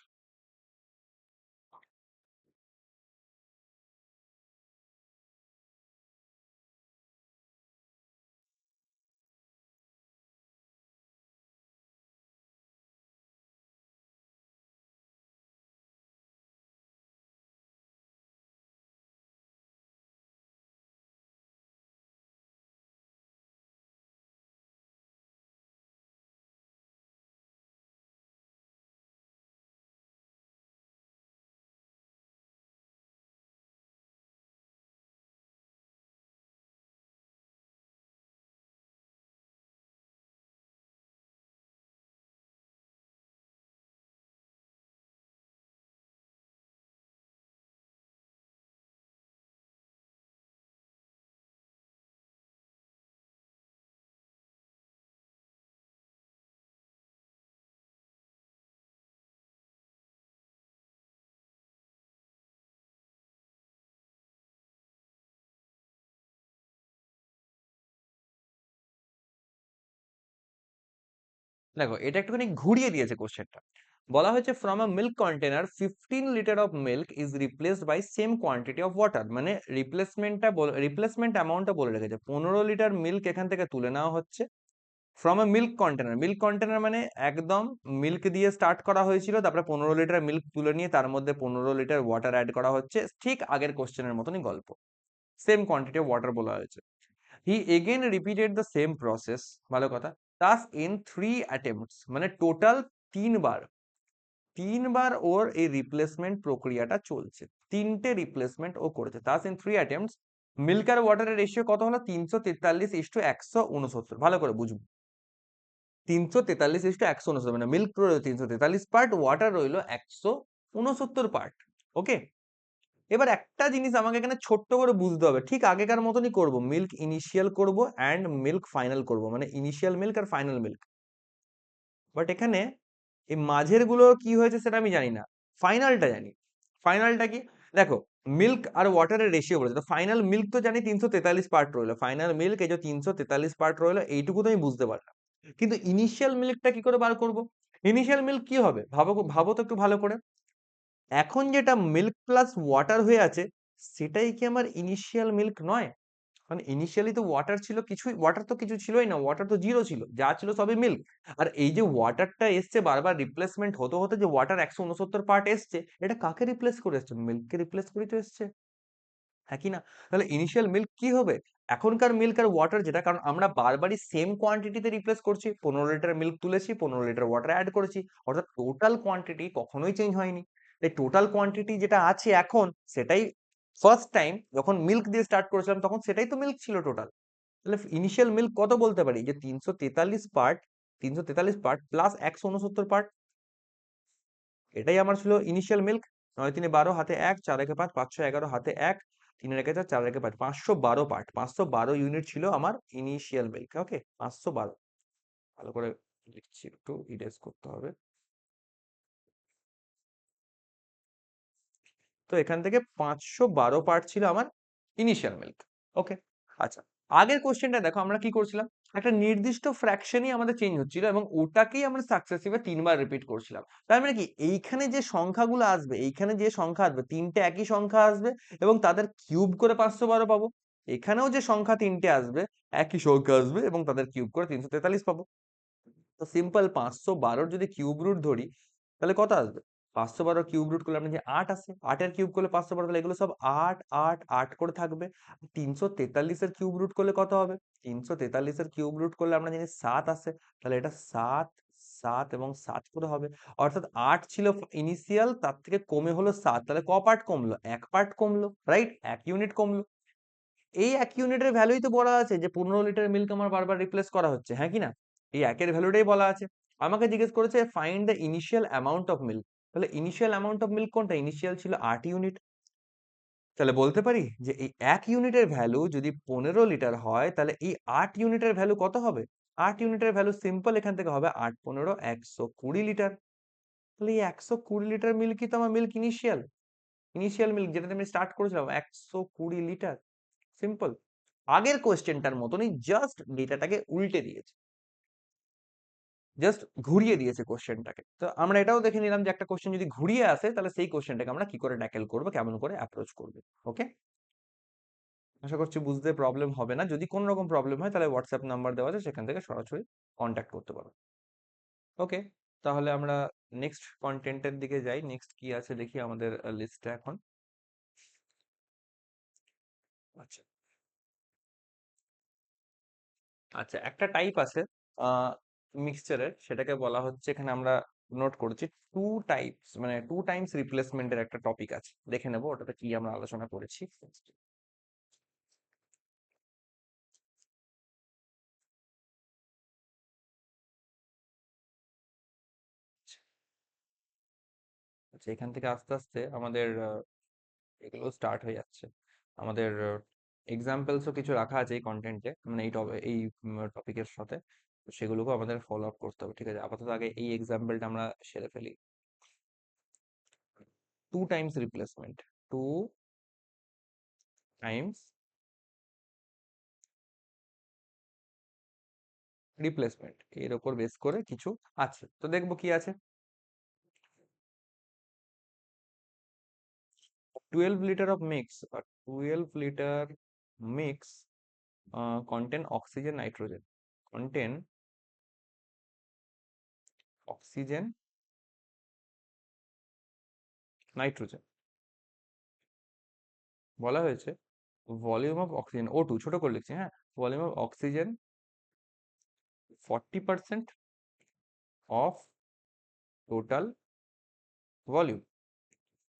দেখো এটা একটুখানি ঘুরিয়ে দিয়েছে কোশ্চেনটা। বলা হয়েছে from a milk container 15 litre of milk is replaced by same quantity of water, মানে রিপ্লেসমেন্ট অ্যামাউন্টটা বলে রেখেছে 15 লিটার মিল্ক এখান থেকে তুলে নেওয়া হচ্ছে from a milk container. Milk container মানে একদম মিল্ক দিয়ে স্টার্ট করা হয়েছিল, তারপরে 15 লিটার মিল্ক তুলে নিয়ে তার মধ্যে 15 লিটার ওয়াটার অ্যাড করা হচ্ছে, ঠিক আগের কোশ্চেনের মতনই গল্প, সেম কোয়ান্টিটি অফ ওয়াটার বলা হয়েছে। He again repeated the same process, ভালো কথা, টাস ইন 3 অ্যাটেম্পটস, মানে টোটাল 3 বার, 3 বার ওর এই রিপ্লেসমেন্ট প্রক্রিয়াটা চলছে, 3টে রিপ্লেসমেন্ট ও করেছে। তাস ইন 3 অ্যাটেম্পটস মিল্ক আর ওয়াটারের রেশিও কত হলো? 343:169। ভালো করে বুঝবো, 343:169, মানে মিল্ক রইলো 343 পার্ট, ওয়াটার রইলো 169 পার্ট। ওকে, এবার একটা জিনিস আমাকে এখানে ছোট্ট করে বুঝতে হবে, ঠিক আগেকার মতনই করব, মিল্ক ইনিশিয়াল করব অ্যান্ড মিল্ক ফাইনাল করব, মানে ইনিশিয়াল মিল্ক আর ফাইনাল মিল্ক। বাট এখানে এই মাঝের গুলো কি হয়েছে সেটা আমি জানি না, ফাইনালটা জানি। ফাইনালটা কি? দেখো, মিল্ক আর ওয়াটারের রেশিও বলেছে, তো ফাইনাল মিল্ক তো জানি 343 পার্ট রইলো, ফাইনাল মিল্ক এই যে 343 পার্ট রইলো, এইটুকু তো আমি বুঝতে পারলাম। কিন্তু ইনিশিয়াল মিল্কটা কি করে বার করব? ইনিশিয়াল মিল্ক কি হবে ভাবো, ভাবো তো একটু ভালো করে। এখন যেটা মিল্ক প্লাস ওয়াটার হয়ে আছে, সেটাই কি আমার ইনিশিয়াল মিল্ক নয়? মানে ইনিশিয়ালি তো ওয়াটার ছিল, কিছুই ওয়াটার তো কিছু ছিলই না, ওয়াটার তো জিরো ছিল, যা ছিল সবই মিল্ক। আর এই যে ওয়াটারটা এসছে বারবার রিপ্লেসমেন্ট হতে হতে, যে ওয়াটার 169 পার্ট এসছে, এটা কাকে রিপ্লেস করে এসছে? মিল্ককে রিপ্লেস করে তো এসছে, হ্যাঁ কি না? তাহলে ইনিশিয়াল মিল্ক কি হবে? এখনকার মিল্ক আর ওয়াটার যেটা, কারণ আমরা বারবারই সেম কোয়ান্টিটিতে রিপ্লেস করছি, 15 লিটার মিল্ক তুলেছি, 15 লিটার ওয়াটার অ্যাড করেছি, অর্থাৎ টোটাল কোয়ান্টিটি কখনোই চেঞ্জ হয়নি। এই টোটাল কোয়ান্টিটি যেটা আছে এখন, সেটাই ফার্স্ট টাইম যখন মিল্ক দিয়ে স্টার্ট করেছিলাম তখন সেটাই তো মিল্ক ছিল টোটাল। তাহলে ইনিশিয়াল মিল্ক কত বলতে পারি? যে 343 পার্ট, 343 পার্ট প্লাস 169 পার্ট, এটাই আমার ছিল ইনিশিয়াল মিল্ক। 9 3 12 হাতে 1, 4 1 5, 5 6 11 হাতে 1, 3 1 4, 4 1 5, 512 পার্ট, 512 ইউনিট ছিল আমার ইনিশিয়াল মিল্ক। ওকে, 512, ভালো করে লিখছি, একটু ইরেজ করতে হবে। তো এখান থেকে 512 পার্ট ছিল আমার ইনিশিয়াল মিল্ক। ওকে, আচ্ছা, আগের কোশ্চেনটা দেখো আমরা কি করছিলাম, একটা নির্দিষ্ট ফ্র্যাকশনই আমাদের চেঞ্জ হচ্ছিল এবং ওটাকেই আমরা সাকসেসিভে 3 বার রিপিট করছিলাম। তার মানে কি, এইখানে যে সংখ্যাগুলো আসবে, এইখানে যে সংখ্যা আসবে, 3টে একই সংখ্যা আসবে এবং তাদের কিউব করে 512 পাবো। এখানেও যে সংখ্যা 3টে আসবে, একই সংখ্যা আসবে এবং তাদের কিউব করে 343 পাবো। তো সিম্পল, 512 যদি কিউব রুট ধরি তাহলে কত আসবে? 512 কিউব রুট করলে আমরা যে 8 আসে, 8 এর কিউব করলে 512, তাহলে এগুলো সব 8 8 8 করে থাকবে। 343 এর কিউব রুট করলে কত হবে? 343 এর কিউব রুট করলে আমরা জানি 7 আসে, তাহলে এটা 7 7 এবং 7 করে হবে। অর্থাৎ 8 ছিল ইনিশিয়াল, তার থেকে কমে হলো 7, তাহলে ক পার্ট কমলো? 1 পার্ট কমলো, রাইট? 1 ইউনিট কমলো। এই 1 ইউনিটের ভ্যালুই তো বলা আছে যে 15 লিটার মিল্ক আমার বারবার রিপ্লেস করা হচ্ছে, হ্যাঁ কি না? এই একের ভ্যালুটাই বলা আছে। আমাকে জিজ্ঞেস করেছে find the initial amount of milk. তাহলে ইনিশিয়াল অ্যামাউন্ট অফ মিল্ক কোনটা? ইনিশিয়াল ছিল 8 ইউনিট। তাহলে বলতে পারি যে এই 1 ইউনিটের ভ্যালু যদি 15 লিটার হয়, তাহলে এই 8 ইউনিটের ভ্যালু কত হবে? 8 ইউনিটের ভ্যালু সিম্পল এখান থেকে হবে 8 15 120 লিটার। তাহলে এই 120 লিটার মিল্কই তো আমার মিল্ক ইনিশিয়াল, ইনিশিয়াল মিল্ক যেটাতে আমি স্টার্ট করেছিলাম 120 লিটার। সিম্পল, আগের কোয়েশ্চেনটার মতনই, জাস্ট ডেটাটাকে উল্টে দিয়েছে, জাস্ট ঘুরিয়ে দিয়েছে কোশ্চেনটাকে। তো আমরা এটাও দেখে নিলাম যে একটা কোশ্চেন যদি ঘুরিয়ে আসে তাহলে সেই কোশ্চেনটাকে আমরা কি করে ট্যাকেল করবো, কেমন করে অ্যাপ্রোচ করবো। ওকে, আশা করছি বুঝতে প্রবলেম হবে না। যদি কোনো রকম প্রবলেম হয় তাহলে হোয়াটসঅ্যাপ নাম্বার দেওয়া আছে, সেখান থেকে সরাসরি কন্ট্যাক্ট করতে পারো। ওকে, তাহলে আমরা নেক্সট কন্টেন্টের দিকে যাই। নেক্সট কি আছে দেখি আমাদের লিস্টে এখন। আচ্ছা, আচ্ছা, একটা টাইপ আছে মিক্সচারের, সেটাকে বলা হচ্ছে, এখানে আমরা নোট করেছি টু টাইপস, মানে 2 টাইমস রিপ্লেসমেন্টের একটা টপিক আছে, দেখে নেবো ওটাতে কি আমরা আলোচনা করেছি। আচ্ছা, এখান থেকে আস্তে আস্তে আমাদের এগুলো স্টার্ট হয়ে যাচ্ছে। আমাদের এক্সাম্পলসও কিছু রাখা আছে এই কন্টেন্টে, মানে এই টপিকের সাথে, তো সেগুলোকেও আমাদের ফলো আপ করতে হবে। ঠিক আছে, আপাতত আগে এই এক্সাম্পলটা আমরা সেরে ফেলি। 2 টাইমস রিপ্লেসমেন্ট, 2 টাইমস রিপ্লেসমেন্ট, এর ওপর বেস করে কিছু আছে। তো দেখবো কি আছে। 12 liter of mix, 12 liter mix contain oxygen nitrogen, contain oxygen nitrogen। বলা হয়েছে ভলিউম অফ অক্সিজেন O2 ছোট করে লিখছি, হ্যাঁ, volume of oxygen 40% of total volume,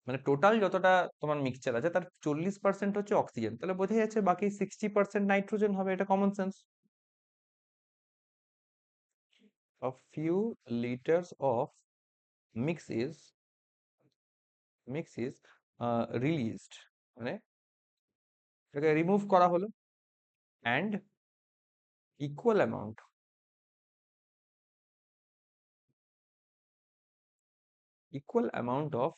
মানে টোটাল যতটা তোমার মিক্সচার আছে তার 40% হচ্ছে অক্সিজেন, তাহলে বোঝা যাচ্ছে বাকি 60% নাইট্রোজেন হবে, এটা common sense. A few liters of mix is released, মানে এটাকে রিমুভ করা হলো, and equal amount of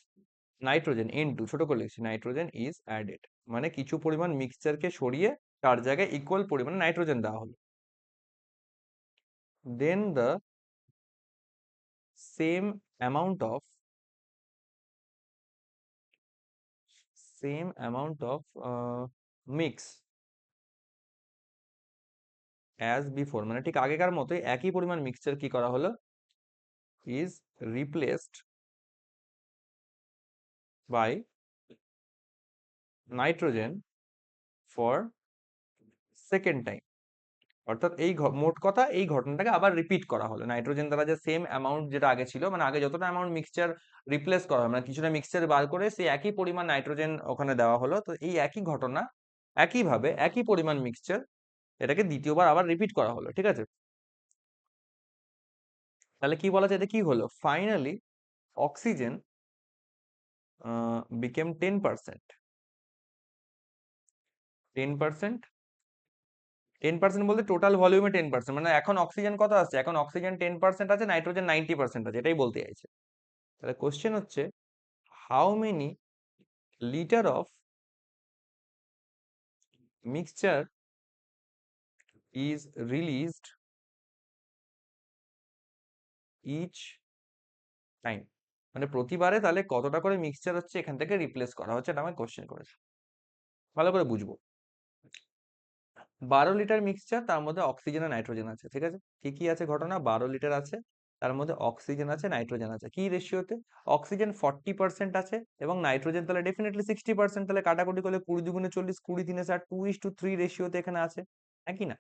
nitrogen N2 ছোট করে লিখছি, নাইট্রোজেন ইজ অ্যাডেড, মানে কিছু পরিমাণ মিক্সচারকে সরিয়ে তার জায়গায় ইকুয়াল পরিমাণে নাইট্রোজেন দেওয়া হলো। Then the same amount of mix as before, মানে ঠিক আগেকার মতোই একই পরিমাণ মিক্সচার কি করা হলো, is replaced by nitrogen for second time. অর্থাৎ মোট কথা এই ঘটনাটাকে আবার রিপিট করা হলো, নাইট্রোজেন দ্বারা যে সেম অ্যামাউন্ট যেটা আগে ছিল, মানে আগে যতটা অ্যামাউন্ট মিক্সচার রিপ্লেস করা হয়, মানে কিছুটা মিক্সচার বার করে সেই একই পরিমাণ নাইট্রোজেন ওখানে দেওয়া হলো, তো এই একই ঘটনা একইভাবে একই পরিমাণ মিক্সচার এটাকে দ্বিতীয়বার আবার রিপিট করা হলো, ঠিক আছে। তাহলে কি বলা যায়, এটা কি হলো, ফাইনালি অক্সিজেন বিকেম 10%, 10%, 10% বলতে টোটাল ভলিউমে 10%, মানে এখন অক্সিজেন কত আছে, এখন অক্সিজেন 10% আছে, নাইট্রোজেন 90% আছে, এটাই বলতে চাইছে। তাহলে কোশ্চেন হচ্ছে, how many litre of mixture is released each time, মানে প্রতিবারে তাহলে কতটা করে মিক্সচার হচ্ছে এখান থেকে রিপ্লেস করা হচ্ছে, এটা আমাকে কোশ্চেন করেছে, ভালো করে বুঝবো। 12 লিটার মিক্সচার, তার মধ্যে অক্সিজেন আর নাইট্রোজেন আছে, ঠিক আছে, কি কি আছে ঘটনা, 12 লিটার আছে, তার মধ্যে অক্সিজেন আছে নাইট্রোজেন আছে, কি রেশিওতে, অক্সিজেন 40% আছে এবং নাইট্রোজেন তাহলে ডেফিনেটলি 60%, তাহলে কাটাকুটি করলে 20 2 40, 20 3 60, 2:3 রেশিওতে এখানে আছে, একই না।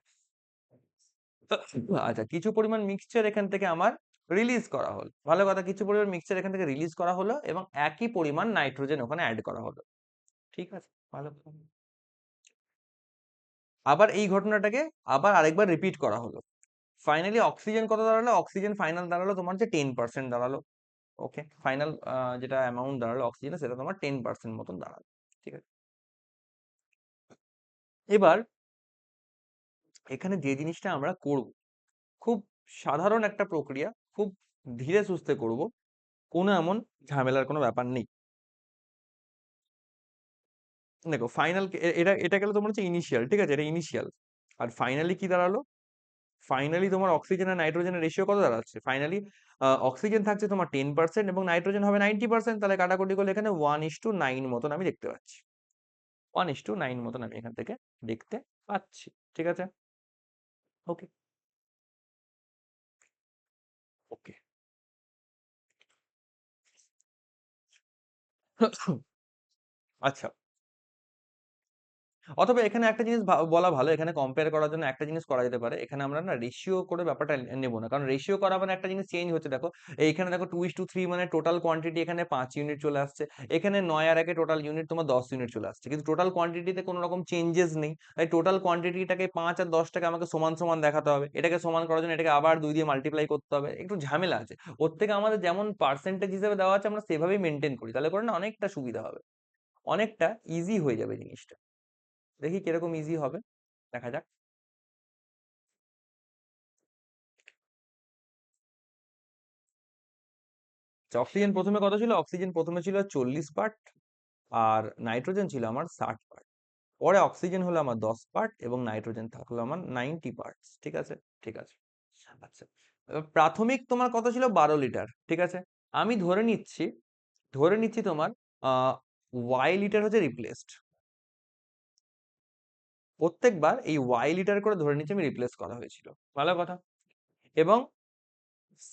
তো আচ্ছা, কিছু পরিমাণ মিক্সচার এখান থেকে আমার রিলিজ করা হলো, ভালো কথা, কিছু পরিমাণ মিক্সচার এখান থেকে রিলিজ করা হলো এবং একই পরিমাণ নাইট্রোজেন ওখানে অ্যাড করা হলো, ঠিক আছে, ভালো কথা। আবার এই ঘটনাটাকে আবার আরেকবার রিপিট করা হলো, ফাইনালি অক্সিজেন কত দাঁড়ালো, অক্সিজেন ফাইনাল দাঁড়ালো তোমার যে 10% দাঁড়ালো, ওকে, ফাইনাল যেটা অ্যামাউন্ট দাঁড়ালো অক্সিজেন সেটা তোমার 10% মতন দাঁড়ালো, ঠিক আছে। এবার এখানে যে জিনিসটা আমরা করব, খুব সাধারণ একটা প্রক্রিয়া, খুব ধীরে সুস্থে করব, কোনো এমন ঝামেলার কোনো ব্যাপার নেই। দেখো ফাইনাল, এটা এটা গেলে তোমার হচ্ছে ইনিশিয়াল, ঠিক আছে, এটা ইনিশিয়াল। আর ফাইনালি কি দাঁড়ালো, ফাইনালি তোমার অক্সিজেন আর নাইট্রোজেনের রেশিও কত দাঁড়াচ্ছে, ফাইনালি অক্সিজেন থাকছে তোমার 10% এবং নাইট্রোজেন হবে 90%, তাহলে কাটাকুটি করলে এখানে 1:9 মতন আমি দেখতে পাচ্ছি, 1:9 মতন আমি এখান থেকে দেখতে পাচ্ছি, ঠিক আছে, ওকে, ওকে। আচ্ছা, অথবা এখানে একটা জিনিস বলা ভালো, এখানে কম্পেয়ার করার জন্য একটা জিনিস করা যেতে পারে, এখানে আমরা না রেশিও করে ব্যাপারটা নেব না, কারণ রেশিও করা মানে একটা জিনিস চেঞ্জ হচ্ছে, দেখো এইখানে দেখো 2:3, মানে টোটাল কোয়ান্টিটি এখানে 5 ইউনিট চলে আসছে, এখানে 9 আর 1 টোটাল ইউনিট তোমার 10 ইউনিট চলে আসছে, কিন্তু টোটাল কোয়ান্টিটিতে কোনো রকম চেঞ্জেস নেই, তাই টোটাল কোয়ান্টিটিটাকে 5 আর 10টাকে আমাকে সমান সমান দেখাতে হবে, এটাকে সমান করার জন্য এটাকে আবার 2 দিয়ে মাল্টিপ্লাই করতে হবে, একটু ঝামেলা আছে, ওর থেকে আমাদের যেমন পার্সেন্টেজ হিসেবে দেওয়া আছে আমরা সেভাবেই মেনটেন করি, তাহলে করে না অনেকটা সুবিধা হবে, অনেকটা ইজি হয়ে যাবে জিনিসটা, দেখি কিরকম ইজি হবে, দেখা যাক। অক্সিজেন প্রথমে কত ছিল, অক্সিজেন প্রথমে ছিল 40 পার্ট, আর নাইট্রোজেন ছিল আমার 60 পার্ট, পরে অক্সিজেন হলো আমার 10 পার্ট এবং নাইট্রোজেন থাকলো আমার 90 পার্টস, ঠিক আছে, ঠিক আছে। আচ্ছা, প্রাথমিক তোমার কত ছিল? 12 লিটার, ঠিক আছে। আমি ধরে নিচ্ছি তোমার ওয়াই লিটার হচ্ছে রিপ্লেসড। প্রত্যেকবার এই ওয়াই লিটার করে ধরে নিচ্ছি আমি রিপ্লেস করা হয়েছিল, ভালো কথা। এবং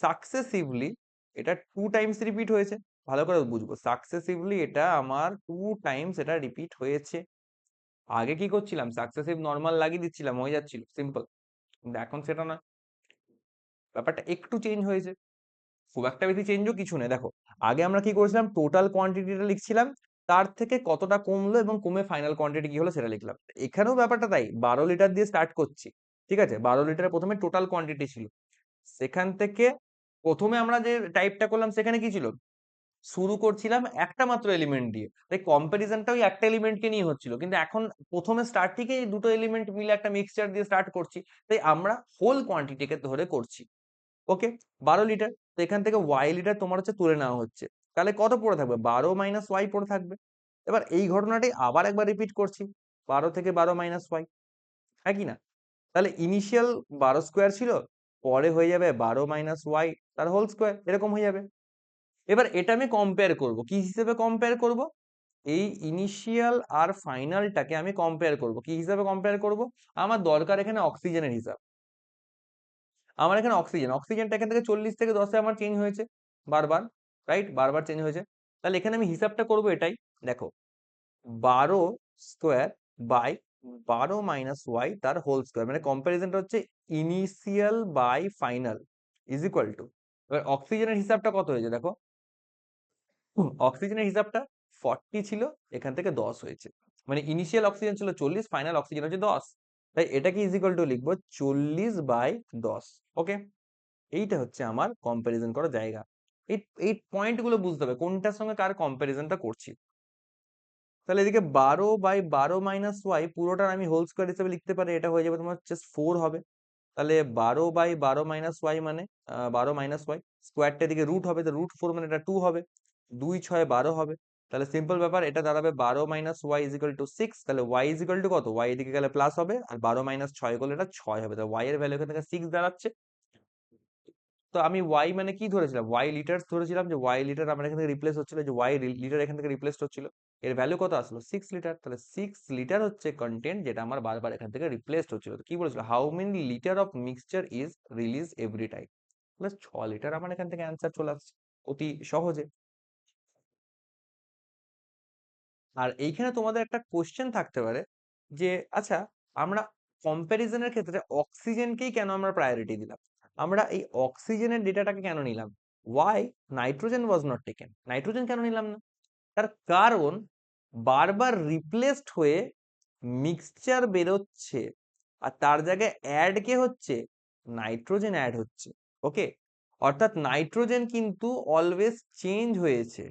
সাকসেসিভলি এটা 2 টাইমস রিপিট হয়েছে, ভালো করে বুঝবো। সাকসেসিভলি এটা আমার 2 টাইমস এটা রিপিট হয়েছে। আগে কি করছিলাম? সাকসেসিভ নর্মাল লাগিয়ে দিচ্ছিলাম, হয়ে যাচ্ছিল সিম্পল। কিন্তু এখন সেটা না, ব্যাপারটা একটু চেঞ্জ হয়েছে। খুব একটা বেশি চেঞ্জও কিছু নেই। দেখো, আগে আমরা কি করেছিলাম? টোটাল কোয়ান্টিটিটা লিখছিলাম, তার থেকে কতটা কমলো এবং কমে ফাইনাল কোয়ান্টিটি কি হলো সেটা লিখলাম। এখানেও ব্যাপারটা তাই, 12 লিটার দিয়ে স্টার্ট করছি, ঠিক আছে। 12 লিটারে প্রথমে টোটাল কোয়ান্টিটি ছিল, সেখান থেকে প্রথমে আমরা যে টাইপটা করলাম সেখানে কি ছিল? শুরু করছিলাম একটা মাত্র এলিমেন্ট দিয়ে, তাই কম্পারিজনটা ওই একটা এলিমেন্টকে নিয়ে হচ্ছিল। কিন্তু এখন প্রথমে স্টার্ট থেকে দুটো এলিমেন্ট মিলে একটা মিক্সচার দিয়ে স্টার্ট করছি, তাই আমরা হোল কোয়ান্টিটিকে ধরে করছি। ওকে, 12 লিটার, তো এখান থেকে ওয়াই লিটার তোমার হচ্ছে তুলে নেওয়া হচ্ছে। তাহলে কত পড়ে থাকবে? 12 মাইনাস ওয়াই পড়ে থাকবে। এবার এই ঘটনাটি আবার একবার রিপিট করছি, 12 থেকে 12 মাইনাস ওয়াই, হ্যাঁ কি না? তাহলে ইনিশিয়াল 12 স্কোয়ার ছিল, পরে হয়ে যাবে 12 মাইনাস ওয়াই তার হোল স্কোয়ার, এরকম হয়ে যাবে। এবার এটা আমি কম্পেয়ার করব, কি হিসেবে কম্পেয়ার করব? এই ইনিশিয়াল আর ফাইনালটাকে আমি কম্পেয়ার করব, কি হিসাবে কম্পেয়ার করব? আমার দরকার এখানে অক্সিজেনের হিসাব। আমার এখানে অক্সিজেনটা এখান থেকে 40 থেকে 10-এ আমার চেঞ্জ হয়েছে বারবার, রাইট? বারবার চেঞ্জ হয়েছে। তাহলে এখানে আমি হিসাবটা করব এটাই, দেখো, 12 স্কোয়ার বাই 12 - ওয়াই তার হোল স্কোয়ার, মানে কম্পারিজনটা হচ্ছে initial by final is equal to. এবার অক্সিজেনের হিসাবটা কত হয়েছে দেখো, অক্সিজেনের হিসাবটা 40 ছিল, এখান থেকে 10 হয়েছে, মানে ইনিশিয়াল অক্সিজেন ছিল 40, ফাইনাল অক্সিজেন হচ্ছে 10। তাই এটাকে ইজ ইকুয়াল টু লিখবো 40/10। ওকে, এইটা হচ্ছে আমার কম্পারিজন করার জায়গা। এই এই পয়েন্ট গুলো বুঝতে হবে কোনটার সঙ্গে কার কম্পারিজনটা করছি। তাহলে এদিকে 12/12 - ওয়াই পুরোটার আমি হোল স্কোয়ার হিসেবে লিখতে পারি, এটা হয়ে যাবে তোমার জাস্ট 4 হবে। তাহলে 12/12 - ওয়াই মানে 12 - ওয়াই, স্কোয়ারটা এদিকে রুট হবে, তো √4 মানে এটা 2 হবে, 2 × 6 = 12 হবে। তাহলে সিম্পল ব্যাপার, এটা দাঁড়াবে 12 - ওয়াই ইজ ইকুয়াল টু 6। তাহলে ওয়াই ইজ ইকুয়াল টু কত? ওয়াই এদিকে গেলে প্লাস হবে, আর 12 - 6 করলে এটা 6 হবে। তাহলে ওয়াই এর ভ্যালু এখান থেকে 6 দাঁড়াচ্ছে। তো আমি ওয়াই মানে কি ধরেছিলাম? ওয়াই লিটার্স ধরেছিলাম, যে ওয়াই লিটার আমার এখান থেকে রিপ্লেস হচ্ছিল, যে ওয়াই লিটার এখান থেকে রিপ্লেস হচ্ছিল। এর ভ্যালু কত আসলো? 6 লিটার। তাহলে 6 লিটার হচ্ছে কন্টেন্ট, যেটা আমার বারবার এখান থেকে রিপ্লেসড হচ্ছিল। তো কি বলেছিল? How many litre of mixture is release every time. তাহলে 6 লিটার আমার এখান থেকে অ্যান্সার চলে আসছে অতি সহজে। আর এইখানে তোমাদের একটা কোশ্চেন থাকতে পারে যে, আচ্ছা, আমরা কম্প্যারিজনের ক্ষেত্রে অক্সিজেনকেই কেন আমরা প্রায়োরিটি দিলাম? আমরা এই অক্সিজেনের ডেটাটাকে কেন নিলাম? Why nitrogen was not taken? Nitrogen কেন নিলাম না? তার কারণ বারবার রিপ্লেসড হয়ে মিক্সচার বেরোচ্ছে, আর তার জায়গায় অ্যাড কে হচ্ছে? নাইট্রোজেন অ্যাড হচ্ছে। ওকে, অর্থাৎ নাইট্রোজেন কিন্তু অলওয়েজ চেঞ্জ হয়েছে।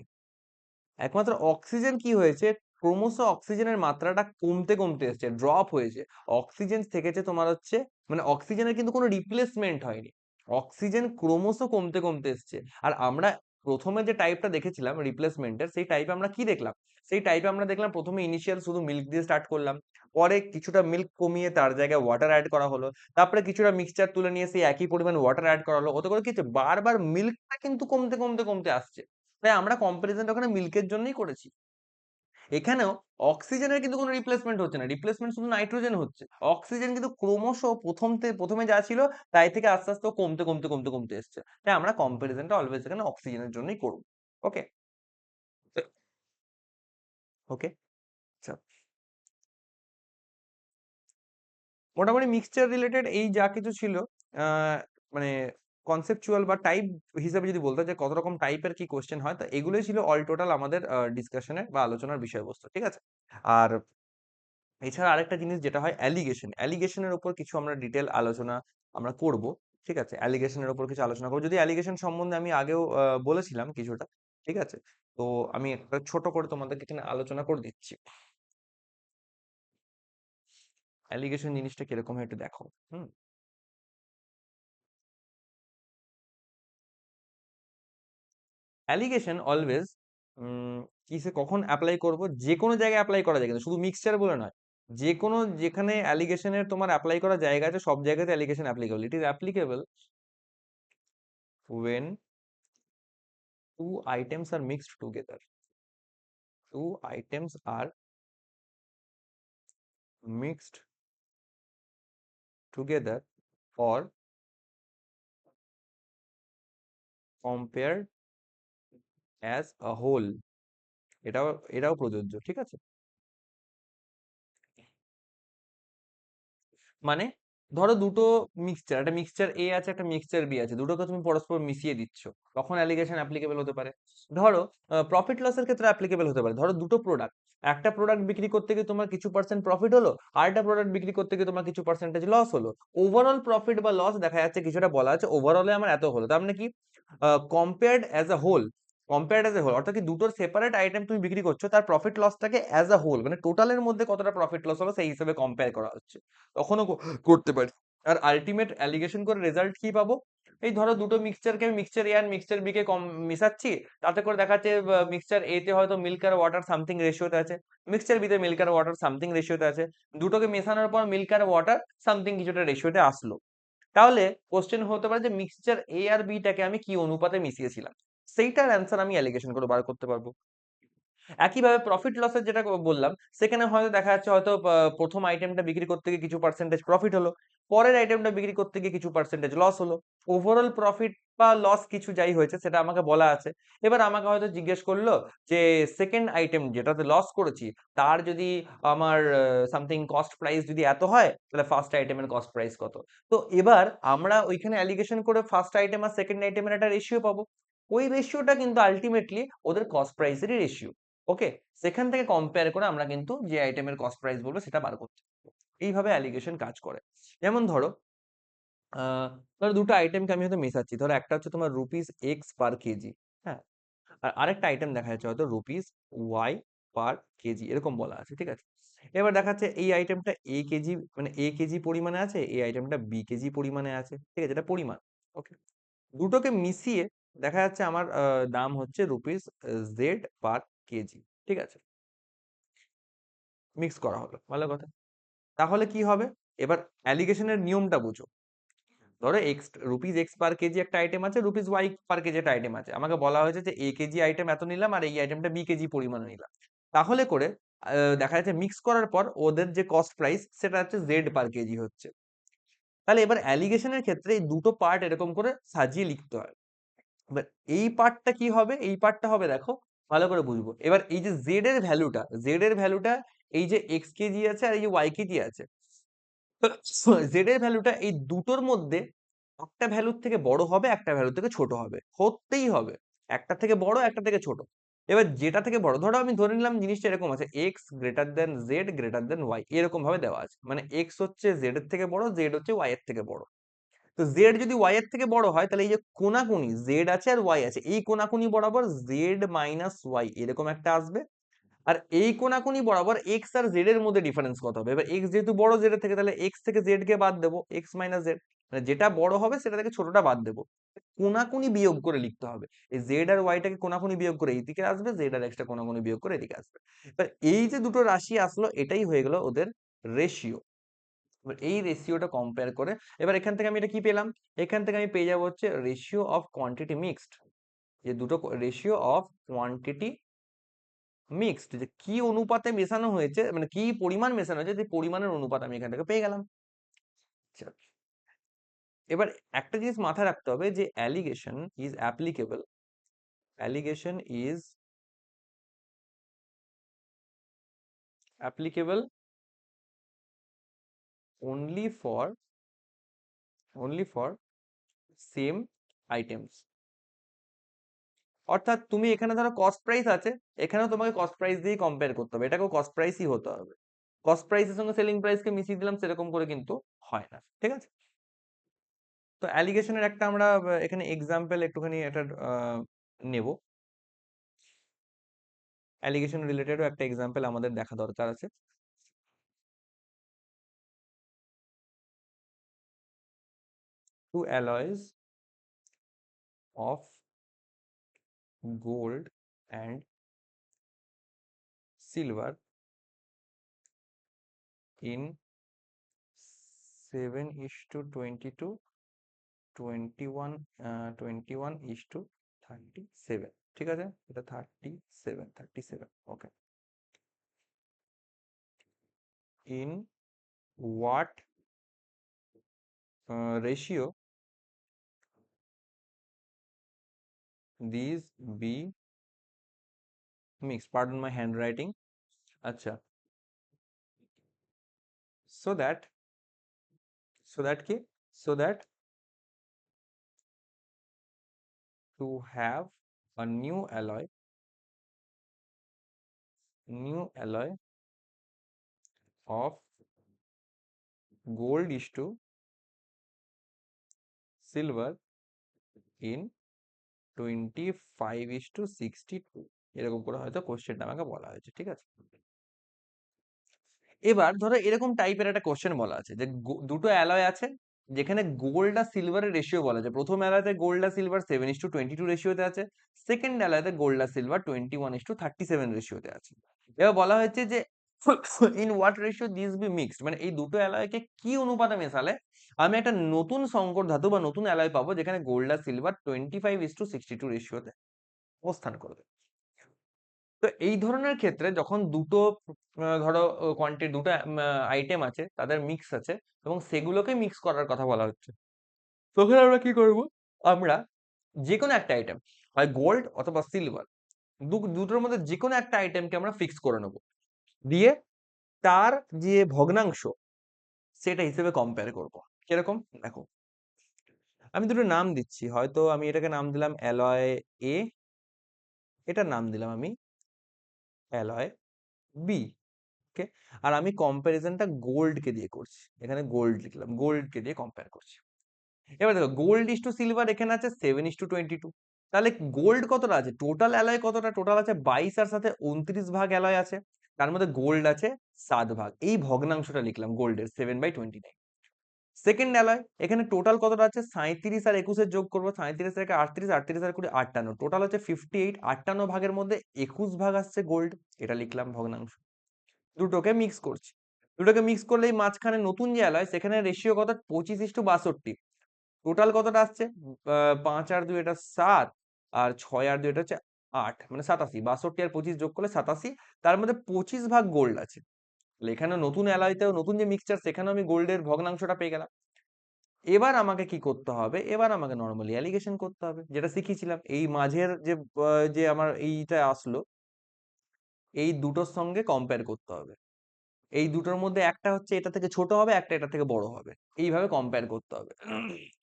একমাত্র অক্সিজেন কি হয়েছে? ক্রমশ অক্সিজেনের মাত্রাটা কমতে কমতে এসছে, ড্রপ হয়েছে। অক্সিজেন থেকেছে তোমার হচ্ছে, মানে অক্সিজেনের কিন্তু কোনো রিপ্লেসমেন্ট হয়নি, অক্সিজেন ক্রমশ কমতে কমতে এসছে। আর আমরা প্রথমে যে টাইপটা দেখেছিলাম রিপ্লেসমেন্টের, সেই টাইপে আমরা কি দেখলাম? সেই টাইপে আমরা দেখলাম প্রথমে ইনিশিয়াল শুধু মিল্ক দিয়ে স্টার্ট করলাম, পরে কিছুটা মিল্ক কমিয়ে তার জায়গায় ওয়াটার অ্যাড করা হলো, তারপরে কিছুটা মিক্সচার তুলে নিয়ে সেই একই পরিমাণ ওয়াটার অ্যাড করা হলো। ওতে করে কি হচ্ছে? বারবার মিল্কটা কিন্তু কমতে কমতে কমতে আসছে। তাই আমরা কম্পারিজনটা ওখানে মিল্কের জন্যই করেছি। এখানেও অক্সিজেনের কিন্তু কোনো রিপ্লেসমেন্ট হচ্ছে না, রিপ্লেসমেন্ট শুধু নাইট্রোজেন হচ্ছে। অক্সিজেন কিন্তু ক্রমশ প্রথমে যা ছিল তাই থেকে আস্তে আস্তে ও কমতে কমতে কমতে কমতে এসছে। তাই আমরা কম্পারিজনটা অলওয়েজ এখানে অক্সিজেনের জন্যই করব। ওকে, ওকে, আচ্ছা, মোটামুটি মিক্সচার রিলেটেড এই যা কিছু ছিল, আহ, মানে কনসেপচুয়াল বা টাইপ হিসেবে যদি বলতে হয় যে কত রকম টাইপের কি কোশ্চেন হয়, তো এগুলোই ছিল অল টোটাল আমাদের ডিসকাশনের বা আলোচনার বিষয়বস্তু, ঠিক আছে। আর এছাড়া আরেকটা জিনিস যেটা হয় অ্যালিগেশনের উপর কিছু আমরা ডিটেল আলোচনা আমরা করব, ঠিক আছে। অ্যালিগেশনের উপর কিছু আলোচনা করবো, যদি অ্যালিগেশন সম্বন্ধে আমি আগেও বলেছিলাম কিছুটা, ঠিক আছে। তো আমি একটা ছোট করে তোমাদেরকে এখানে আলোচনা করে দিচ্ছি। অ্যালিগেশন জিনিসটা কিরকম হয় একটু দেখো। হুম, অ্যালিগেশন অলওয়েজ কিসে কখন অ্যাপ্লাই করব? যে কোনো জায়গায় অ্যাপ্লাই করা যায়, কিন্তু শুধু মিক্সচার বলে নয়। যে কোনো যেখানে অ্যালিগেশনের তোমার অ্যাপ্লাই করা জায়গা আছে, সব জায়গাতে allegation applicable. It is applicable when two items are mixed together. Two items are mixed together or compared as a whole. এটাও প্রযোজ্য, ঠিক আছে? মানে ধরো দুটো মিক্সচার, একটা মিক্সচার এ আছে, একটা মিক্সচার বি আছে, দুটোকে তুমি পরস্পর মিশিয়ে দিচ্ছ, তখন অ্যালিগেশন অ্যাপ্লিকেবল হতে পারে। ধরো প্রফিট লসের ক্ষেত্রে অ্যাপ্লিকেবল হতে পারে। ধরো দুটো প্রোডাক্ট, একটা প্রোডাক্ট বিক্রি করতে গিয়ে তোমার কিছু পার্সেন্ট প্রফিট হলো, আর একটা প্রোডাক্ট বিক্রি করতে গিয়ে তোমার কিছু পার্সেন্টেজ লস হলো। ওভারঅল প্রফিট বা লস দেখা যাচ্ছে কিছুটা বলা আছে, ওভারঅলে আমার এত হলো, তার মানে কি compared as a whole. Compared as a whole অর্থাৎ কি দুটোর সেপারেট আইটেম তুমি বিক্রি করছো, তার প্রফিট লসটাকে অ্যাজ আ হোল মানে টোটালের মধ্যে কতটা প্রফিট লস হলো সেই হিসেবে কম্পেয়ার করা হচ্ছে, তখনও করতে পারি। আর আলটিমেট অ্যালিগেশন করে রেজাল্ট কি পাবো? এই ধরো দুটো মিক্সচারকে আমি মিক্সচার এ আর মিক্সচার বি কে কম মিশাচ্ছি, তাতে করে দেখাচ্ছে মিক্সচার এ তে হয়তো মিল্ক আর ওয়াটার সামথিং রেশিওতে আছে, মিক্সচার বি তে মিল্ক আর ওয়াটার সামথিং রেশিওতে আছে, দুটোকে মেশানোর পর মিল্ক আর ওয়াটার সামথিং কিছুটা রেশিওতে আসলো। তাহলে কোশ্চেন হতে পারে যে মিক্সচার এ আর বি টাকে আমি কি অনুপাতে মিশিয়েছিলাম, সেইটার অ্যান্সার আমি অ্যালিগেশন করে বার করতে পারবো। একইভাবে প্রফিট লসের যেটা বললাম, সেখানে হয়তো দেখা যাচ্ছে হয়তো প্রথম আইটেমটা বিক্রি করতে গিয়ে কিছু পার্সেন্টেজ প্রফিট হলো, পরের আইটেমটা বিক্রি করতে গিয়ে কিছু পার্সেন্টেজ লস হলো। ওভারঅল প্রফিট বা লস কিছু যাই হয়েছে সেটা আমাকে বলা আছে। এবার আমাকে হয়তো জিজ্ঞেস করলো যে সেকেন্ড আইটেম যেটাতে লস করেছি, তার যদি আমার সামথিং কস্ট প্রাইস যদি এত হয়, তাহলে ফার্স্ট আইটেমের কস্ট প্রাইস কত। তো এবার আমরা ওইখানে অ্যালিগেশন করে ফার্স্ট আইটেম আর সেকেন্ড আইটেমের একটা রেশিও পাবো। ওই রেশিওটা কিন্তু আলটিমেটলি ওদের কস্ট প্রাইসেরই রেশিও। ওকে, সেখান থেকে কম্পেয়ার করে আমরা কিন্তু যে আইটেমের কস্ট প্রাইস বলবো সেটা বার করতে পারবো। এইভাবে অ্যালিগেশন কাজ করে। যেমন ধরো ধরো দুটো আইটেমকে আমি হয়তো মেশাচ্ছি, ধরো একটা হচ্ছে তোমার রুপিস এক্স পার কেজি, হ্যাঁ, আর আরেকটা আইটেম দেখা যাচ্ছে হয়তো রুপিস ওয়াই পার কেজি, এরকম বলা আছে, ঠিক আছে? এবার দেখাচ্ছে এই আইটেমটা এ কেজি মানে এ কেজি পরিমাণে আছে, এই আইটেমটা বি কেজি পরিমাণে আছে, ঠিক আছে? এটা পরিমাণ। ওকে, দুটোকে মিশিয়ে দেখা যাচ্ছে আমার দাম হচ্ছে রুপিস জেড পার কেজি, ঠিক আছে? মিক্স করা হলো, ভালো কথা। তাহলে কি হবে? এবার অ্যালিগেশনের নিয়মটা বুঝো। ধরো এক্স রুপিস এক্স পার কেজি একটা আইটেম আছে, রুপিস ওয়াই পার কেজি একটা আইটেম আছে, আমাকে বলা হয়েছে যে এ কেজি আইটেম এত নিলাম আর এই আইটেমটা বি কেজি পরিমাণে নিলাম। তাহলে করে দেখা যাচ্ছে মিক্স করার পর ওদের যে কস্ট প্রাইস সেটা হচ্ছে জেড পার কেজি হচ্ছে। তাহলে এবার অ্যালিগেশনের ক্ষেত্রে এই দুটো পার্ট এরকম করে সাজিয়ে লিখতে হয়। এবার এই পার্টটা কি হবে? এই পার্টটা হবে, দেখো ভালো করে বুঝবো। এবার এই যে জেড এর ভ্যালুটা এই যে এক্স কেজি আছে আর এই যে ওয়াই কেজি আছে, জেড এর ভ্যালুটা এই দুটোর মধ্যে একটা ভ্যালুর থেকে বড় হবে, একটা ভ্যালু থেকে ছোট হবে, হতেই হবে। একটা থেকে বড়, একটা থেকে ছোট। এবার যেটা থেকে বড়, ধরো আমি ধরে নিলাম জিনিসটা এরকম আছে, X greater than Z greater than Y, এরকম ভাবে দেওয়া আছে, মানে এক্স হচ্ছে জেড এর থেকে বড়, জেড হচ্ছে ওয়াই এর থেকে বড়। তো জেড যদি ওয়াই এর থেকে বড় হয়, তাহলে এই যে কোনাকুনি জেড আছে আর ওয়াই আছে, এই কোনাকুনি বরাবর জেড মাইনাস ওয়াই এরকম একটা আসবে। আর এই কোনাকুনি বরাবর এক্স আর জেড এর মধ্যে ডিফারেন্স কত হবে? এবার এক্স যেহেতু বড় জেড এর থেকে, তাহলে এক্স থেকে জেড কে বাদ দেবো, এক্স মাইনাস জেড, মানে যেটা বড় হবে সেটা থেকে ছোটটা বাদ দেবো। কোনাকুনি বিয়োগ করে লিখতে হবে। এই জেড আর ওয়াইটাকে কোনাকুনি বিয়োগ করে এইদিকে আসবে, জেড আর এক্সটা কোনাকুনি বিয়োগ করে এদিকে আসবে। এবার এই যে দুটো রাশি আসলো, এটাই হয়ে গেল ওদের রেশিও। এবার এই রেশিওটা কম্পেয়ার করে, এবার এখান থেকে আমি এটা কি পেলাম? এখান থেকে আমি পেয়ে যাবো হচ্ছে রেশিও অফ কোয়ান্টিটি মিক্সড। যে দুটো রেশিও অফ কোয়ান্টিটি মিক্সড, যে কি অনুপাতে মেশানো হয়েছে, মানে কি পরিমাণ মেশানো হয়েছে, যে পরিমাণের অনুপাত আমি এখান থেকে পেয়ে গেলাম। আচ্ছা, এবার একটা জিনিস মাথায় রাখতে হবে যে applicable only for same items. অর্থাৎ তুমি এখানে ধরো কস্ট প্রাইস আছে, এখানেও তোমাকে কস্ট প্রাইস দিয়েই কম্পেয়ার করতে হবে, এটাকেও কস্ট প্রাইসই হতে হবে। কস্ট প্রাইসের সঙ্গে সেলিং প্রাইসকে মিশিয়ে দিলাম সেরকম করে কিন্তু হয় না, ঠিক আছে? তো অ্যালিগেশনের একটা আমরা এখানে এক্সাম্পল একটুখানি এটা নেব। অ্যালিগেশন রিলেটেডও একটা এক্সাম্পল আমাদের দেখা দরকার আছে। Two alloys of gold and silver in 7:22 21 21:37, ঠিক আছে, এটা 37 okay. In what ratio this be mix, pardon my handwriting. আচ্ছা, so that কি, so that to have a new alloy of gold is to silver in 25:62, এরকম করে হয়তো কোশ্চেনটা আমাকে বলা হয়েছে, ঠিক আছে। এবার ধরো এরকম টাইপের একটা কোশ্চেন বলা আছে যে দুটো অ্যালয় আছে, যেখানে গোল্ড আর সিলভারের রেশিও বলা আছে। প্রথম অ্যালয়তে গোল্ড আর সিলভার 7:22 রেশিওতে আছে, সেকেন্ড অ্যালয়তে গোল্ড আর সিলভার 21:37 রেশিওতে আছে। এবার বলা হয়েছে যে in what ratio this be mixed, মানে এই দুটো অ্যালয়কে কি অনুপাতে মেশালে আমি একটা নতুন সংকর ধাতু বা নতুন অ্যালয় পাবো, যেখানে গোল্ড আর সিলভার 25:62 রেশিওতে অবস্থান করবে। তো এই ধরনের ক্ষেত্রে যখন দুটো ধরো কোয়ান্টিটি, দুটো আইটেম আছে, তাদের মিক্স আছে এবং সেগুলোকে মিক্স করার কথা বলা হচ্ছে, তখন আমরা কি করব, আমরা যে কোনো একটা আইটেম, হয় গোল্ড অথবা সিলভার, দুটোর মধ্যে যে কোনো একটা আইটেমকে আমরা ফিক্স করে নেব, দিয়ে তার যে ভগ্নাংশ সেটা হিসেবে কম্পেয়ার করব। কিরকম দেখো, আমি দুটো নাম দিচ্ছি, হয়তো আমি এটাকে নাম দিলাম অ্যালয় এ, এটার নাম দিলাম আমি অ্যালয় বি, ওকে। আর আমি কম্প্যারিজনটা গোল্ডকে দিয়ে করছি, এখানে গোল্ড লিখলাম, গোল্ডকে দিয়ে কম্পেয়ার করছি। এবার দেখো গোল্ড ইস টু সিলভার এখানে আছে 7:22, তাহলে গোল্ড কতটা আছে, টোটাল অ্যালয় কতটা, টোটাল আছে 22 আর সাথে 29 ভাগ অ্যালয় আছে, তার মধ্যে গোল্ড আছে 7 ভাগ, এই ভগ্নাংশটা লিখলাম গোল্ডের 7/29। সেকেন্ড অ্যালয় এখানে টোটাল কতটা আছে, 37 আর 21 যোগ করবো, 37 থেকে 38, 38 আর 20 58, টোটাল হচ্ছে 58, 58 ভাগের মধ্যে 21 ভাগ আসছে গোল্ড, এটা লিখলাম ভগ্নাংশ। দুটোকে মিক্স করছি, দুটোকে মিক্স করলেই মাঝখানে নতুন যে অ্যালয় সেখানে রেশিও কত, 25:62, টোটাল কতটা আসছে, 5 আর 2 এটা 7, আর 6 আর 2 এটা হচ্ছে 8, মানে 87, 62 আর 25 যোগ করলে 87, তার মধ্যে 25 ভাগ গোল্ড আছে। তাহলে এখানে নতুন অ্যালয়তেও নতুন যে মিক্সচার সেখানেও আমি গোল্ডের ভগ্নাংশটা পেয়ে গেলাম। এবার আমাকে কি করতে হবে, এবার আমাকে নরমালি অ্যালিগেশন করতে হবে, যেটা শিখিয়েছিলাম। এই মাঝের যে যে আমার এইটা আসলো, এই দুটোর সঙ্গে কম্পেয়ার করতে হবে, এই দুটোর মধ্যে একটা হচ্ছে এটা থেকে ছোট হবে, একটা এটা থেকে বড় হবে, এইভাবে কম্পেয়ার করতে হবে,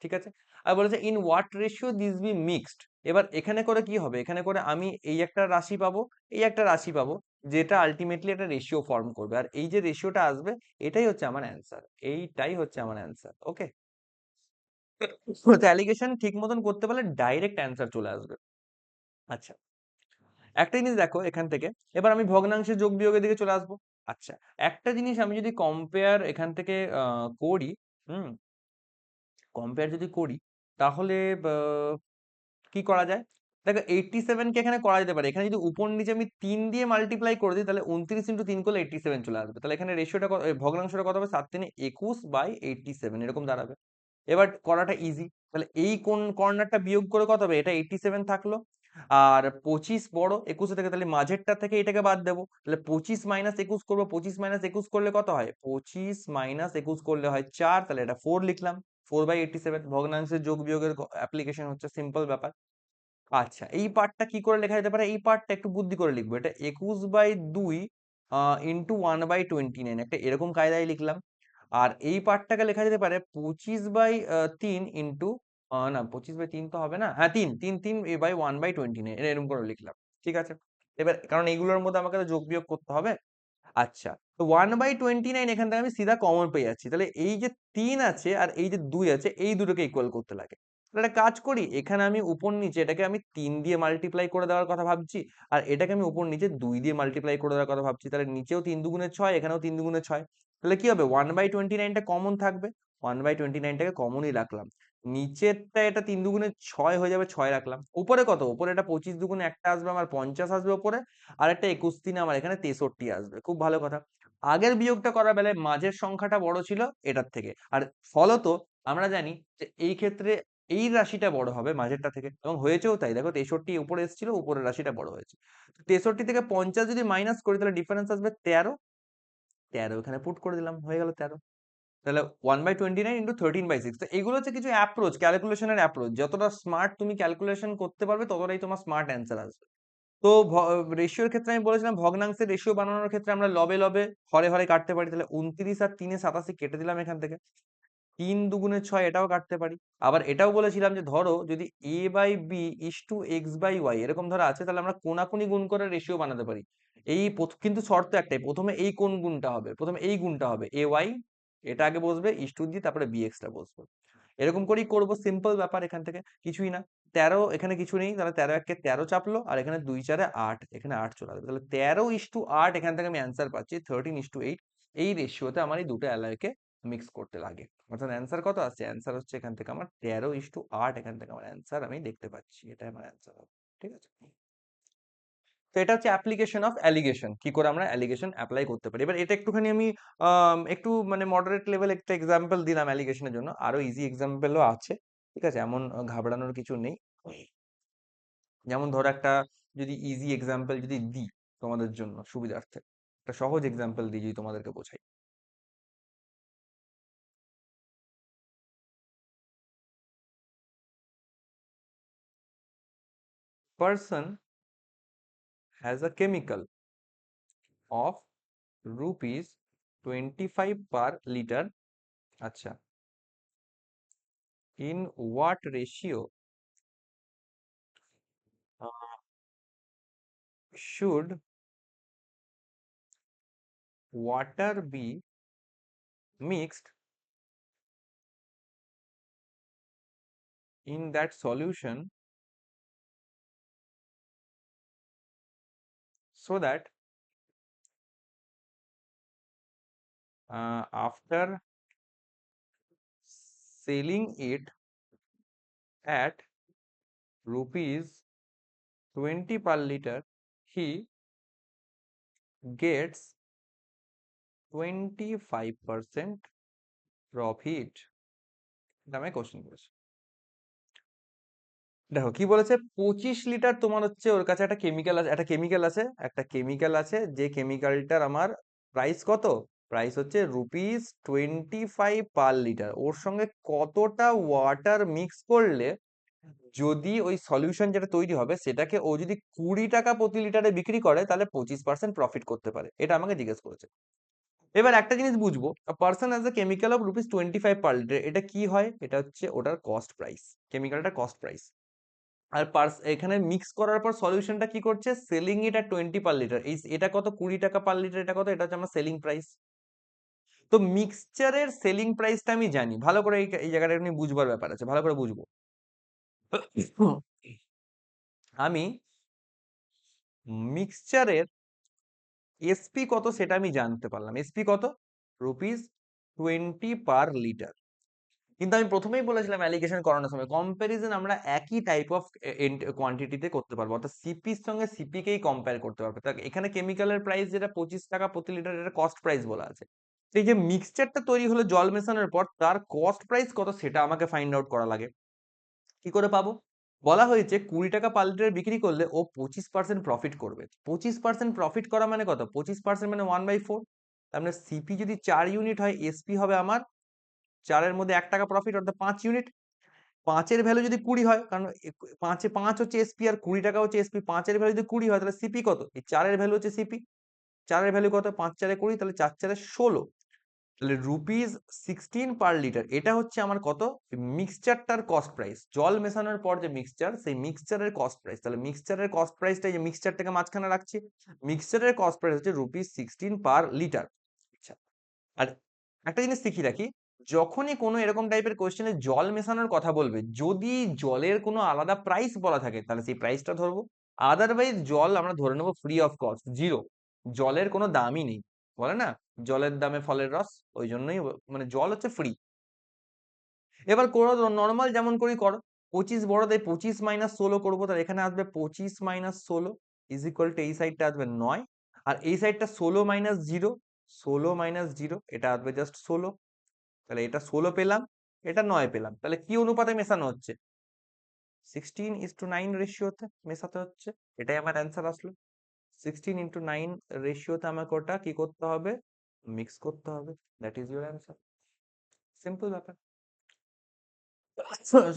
ঠিক আছে। আর বলেছে in what ratio this be mixed, এবার এখানে করে কি হবে, এখানে করে আমি এই একটা রাশি পাবো, এই একটা রাশি পাবো, যেটা আলটিমেটলি একটা রেশিও ফর্ম করবে, আর এই যে রেশিওটা আসবে এটাই হচ্ছে আমার অ্যান্সার, এইটাই হচ্ছে আমার অ্যান্সার, ওকে। অ্যালিগেশন ঠিক মতন করতে পারলে ডাইরেক্ট অ্যান্সার চলে আসবে। আচ্ছা, একটা জিনিস দেখো এখান থেকে, এবার আমি ভগ্নাংশের যোগ বিয়োগের দিকে চলে আসবো। আচ্ছা, একটা জিনিস আমি যদি কম্পেয়ার এখান থেকে করি, হুম, কম্পেয়ার যদি করি, তাহলে কি করা যায়, দেখো 87 কে এখানে করা যেতে পারে, এখানে যদি উপর নিচে আমি 3 দিয়ে মাল্টিপ্লাই করে দিই, তাহলে 29 × 3 করলে 87 চলে আসবে, তাহলে এখানে রেশিওটা ভগ্নাংশটা কত হবে, 7×3=21/87 এরকম দাঁড়াবে। এবার করাটা ইজি, তাহলে এই কোন কর্নারটা বিয়োগ করে কত হবে, এটা 87 থাকলো, আর 25 বড় 21 থেকে, তাহলে মাঝেরটা থেকে এটাকে বাদ দেবো, তাহলে 25 - 21 করবো, 25 - 21 করলে কত হয়, 25 - 21 করলে হয় 4, তাহলে এটা 4 লিখলাম, 4/87, ভগ্নাংশের যোগ বিয়োগের অ্যাপ্লিকেশন হচ্ছে, সিম্পল ব্যাপার। আচ্ছা, এই পার্টটা কি করে লেখা যেতে পারে, এই পার্টটা একটু বুদ্ধি করে লিখবো, এটা 21/2 ইন্টু 1/29, একটা এরকম কায়দায় লিখলাম। আর এই পার্টটাকে লেখা যেতে পারে 25/3 ইন্টু, না 25/3 তো হবে না, হ্যাঁ 3 এরকম করে লিখলাম, ঠিক আছে। এবার কারণ এইগুলোর মধ্যে আমাকে তো যোগ বিয়োগ করতে হবে। আচ্ছা, তো 1/29 এখান থেকে আমি সিধা কমন পেয়ে যাচ্ছি, তাহলে এই যে 3 আছে আর এই যে 2 আছে, এই দুটোকে ইকুয়াল করতে লাগে। তাহলে একটা কাজ করি, এখানে আমি উপর নিচে এটাকে আমি 3 দিয়ে মাল্টিপ্লাই করে দেওয়ার কথা ভাবছি, আর এটাকে আমি উপর নিচে 2 দিয়ে মাল্টিপ্লাই করে দেওয়ার কথা ভাবছি, তাহলে নিচেও 3 দুগুণে 6, এখানেও 3 দুগুণে 6, তাহলে কি হবে, 1/29টা কমন থাকবে, 1/29টাকে কমনই রাখলাম, নিচেরটা এটা 3 দুগুণে 6 হয়ে যাবে, 6 রাখলাম, উপরে কত, উপরে এটা 25 দুগুণে একটা আসবে আমার 50 আসবে উপরে, আর একটা 21 আমার এখানে 63 আসবে, খুব ভালো কথা। আগের বিয়োগটা করার বেলায় মাঝের সংখ্যাটা বড় ছিল এটার থেকে, আর ফলত আমরা জানি যে এই ক্ষেত্রে এই রাশিটা বড় হবে মাঝেরটা থেকে, এবং হয়েছেও তাই। দেখো 63 উপরে এসেছিল, উপরের রাশিটা বড় হয়েছে। 63 থেকে 50 যদি মাইনাস করি তাহলে ডিফারেন্স আসবে 13। 13 এখানে পুট করে দিলাম, হয়ে গেল 13। তাহলে 1/29 ইন্টু 13/6। তো এগুলো হচ্ছে কিছু অ্যাপ্রোচ, ক্যালকুলেশনের অ্যাপ্রোচ। যতটা স্মার্ট তুমি ক্যালকুলেশন করতে পারবে ততটাই তোমার স্মার্ট অ্যান্সার আসবে। তো রেশিওর ক্ষেত্রে আমি বলেছিলাম ভগ্নাংশের রেশিও বানানোর ক্ষেত্রে আমরা লবে লবে হরে হরে কাটতে পারি। তাহলে 29 আর 3 87 কেটে দিলাম এখান থেকে। 3 দুগুণে 6 এটাও কাটতে পারি। আবার এটাও বলেছিলাম যে ধরো যদি a/b=x/y এরকম ধরো আছে, তাহলে আমরা কোনাকুনি গুণ করে রেশিও বানাতে পারি। কিন্তু শর্ত একটাই, প্রথমে এই কোন গুণটা হবে, প্রথমে এই গুণটা হবে ay, এটা আগে বসবে ইস্টু দিয়ে, তারপরে bx টা বসবে। এরকম করেই করবো, সিম্পল ব্যাপার। এখান থেকে কিছুই না। 13 এখানে কিছু নেই, তাহলে 13 একে 13 চাপলো, আর এখানে 2 4 8, এখানে 8 চলে আসবে। তাহলে 13:8 এখান থেকে আমি অ্যান্সার পাচ্ছি 13:8। এই রেশিওতে আমার এই দুটো অ্যালয়কে মিক্স করতে লাগে। অর্থাৎ অ্যান্সার কত আসছে? অ্যান্সার হচ্ছে এখান থেকে আমার 13:8, এখান থেকে আমার অ্যান্সার আমি দেখতে পাচ্ছি, এটাই আমার অ্যান্সার হবে। ঠিক আছে? তো এটা হচ্ছে অ্যাপ্লিকেশন অফ অ্যালিগেশন, কি করে আমরা অ্যালিগেশন অ্যাপ্লাই করতে পারি। এবার এটা একটুখানি আমি একটু মানে মডারেট লেভেল একটা এক্সাম্পল দিলাম অ্যালিগেশনের জন্য, আরো ইজি এক্সাম্পলও আছে। ঠিক আছে, এমন ঘাবড়ানোর কিছু নেই। যেমন ধরো একটা যদি ইজি এক্সাম্পল যদি দিই তোমাদের জন্য সুবিধার্থে, একটা সহজ এক্সাম্পল দিই যদি তোমাদেরকে বোঝাই। Person has a chemical of rupees 25 per liter. আচ্ছা, in what ratio should water be mixed in that solution so that after selling it at rupees 20 per liter he gets 25% profit? এটা আমায় কোশ্চেন করেছে। দেখো কি বলেছে, 25 লিটার তোমার হচ্ছে ওর কাছে একটা কেমিক্যাল আছে, যে কেমিক্যালটার আমার প্রাইস কত? প্রাইস হচ্ছে ₹25 পার লিটার। ওর সঙ্গে কতটা ওয়াটার মিক্স করলে যদি ওই সলিউশন যেটা তৈরি হবে সেটাকে ও যদি 20 টাকা প্রতি লিটারে বিক্রি করে তাহলে 25% প্রফিট করতে পারে, এটা আমাকে জিজ্ঞেস করেছে। এবার একটা জিনিস বুঝবো, person as a chemical of ₹25 per litre, এটা কি হয়? এটা হচ্ছে ওটার কস্ট প্রাইস, কেমিক্যালটার কস্ট প্রাইস। আর এখানে মিক্স করার পর সলিউশনটা কি করছে? Selling it at 20 per litre. এটা কত? 20 টাকা পার লিটার। এটা কত? এটা হচ্ছে আমার সেলিং প্রাইস। তো মিক্সচারের সেলিং প্রাইসটা আমি জানি ভালো করে, এই জায়গাটা আপনি বুঝবার ব্যাপার আছে, ভালো করে বুঝবো। আমি মিক্সচারের এসপি কত সেটা আমি জানতে পারলাম। এসপি কত? ₹20 পার লিটার। কিন্তু আমি প্রথমেই বলেছিলাম অ্যালিগেশন করানোর সময় কম্প্যারিজন আমরা একই টাইপ অফ কোয়ান্টিটিতে করতে পারবো, অর্থাৎ সিপির সঙ্গে সিপি কেই কম্পেয়ার করতে পারবো। তা এখানে কেমিক্যালের প্রাইস যেটা 25 টাকা প্রতি লিটার, এটা কস্ট প্রাইস বলা আছে। সেই যে মিক্সচারটা তৈরি হলো জল মেশানোর পর তার কস্ট প্রাইস কত সেটা আমাকে ফাইন্ড আউট করা লাগে। কি করে পাবো? বলা হয়েছে 20 টাকা পার লিটার বিক্রি করলে ও 25% প্রফিট করবে। 25% প্রফিট করা মানে কত? 25% মানে 1/4। তার মানে সিপি যদি 4 ইউনিট হয়, এসপি হবে আমার 4-এর মধ্যে 1 টাকা প্রফিট, অর্থাৎ 5 ইউনিট। 5-এর ভ্যালু যদি 20 হয়, কারণ 5 হচ্ছে এসপি আর 20 টাকা হচ্ছে এসপি, 5-এর ভ্যালু যদি 20 হয় তাহলে সিপি কত? এই 4-এর ভ্যালু হচ্ছে সিপি। 4-এর ভ্যালু কত? 5 4 20, তাহলে 4 4 16। তাহলে ₹16 পার লিটার, এটা হচ্ছে আমার কত? মিক্সচারটার কস্ট প্রাইস। জল মেশানোর পর যে মিক্সচার, সেই মিক্সচারের কস্ট প্রাইস। তাহলে মিক্সচারের কস্ট প্রাইসটা, এই যে মিক্সচারটাকে মাঝখানে রাখছি, মিক্সচারের কস্ট প্রাইস হচ্ছে ₹16 পার লিটার। আচ্ছা, আর একটা জিনিস শিখিয়ে রাখি, যখনই কোনো এরকম টাইপের কোশ্চেনে জল মেশানোর কথা বলবে, যদি জলের কোনো আলাদা প্রাইস বলা থাকে তাহলে সেই প্রাইসটা ধরবো। আদারওয়াইজ জল আমরা ধরে নেবো ফ্রি অফ কস্ট, জিরো। জলের কোনো দামই নেই, বলে না জলের দামে ফলের রস, ওই জন্যই মানে জল হচ্ছে ফ্রি। এবার করো নর্মাল যেমন করি করো। 25 বড়, তাই 25 মাইনাস 16 করবো, তাহলে এখানে আসবে 25 মাইনাস 16 ইজ ইকুয়াল টু এই সাইডটা আসবে 9, আর এই সাইডটা 16 মাইনাস 0, 16 মাইনাস 0 এটা আসবে জাস্ট 16। তাহলে এটা 16 পেলাম। এটা 9 পেলাম, তাহলে কি অনুপাতে মেশানো হচ্ছে? 16:9 রেশিওতে মেশাতে হচ্ছে, এটাই আমার অ্যান্সার আসলো। 16:9 রেশিওতে আমাকে ওটা কি করতে হবে? মিক্স করতে হবে। That is your answer. Simple ব্যাপার।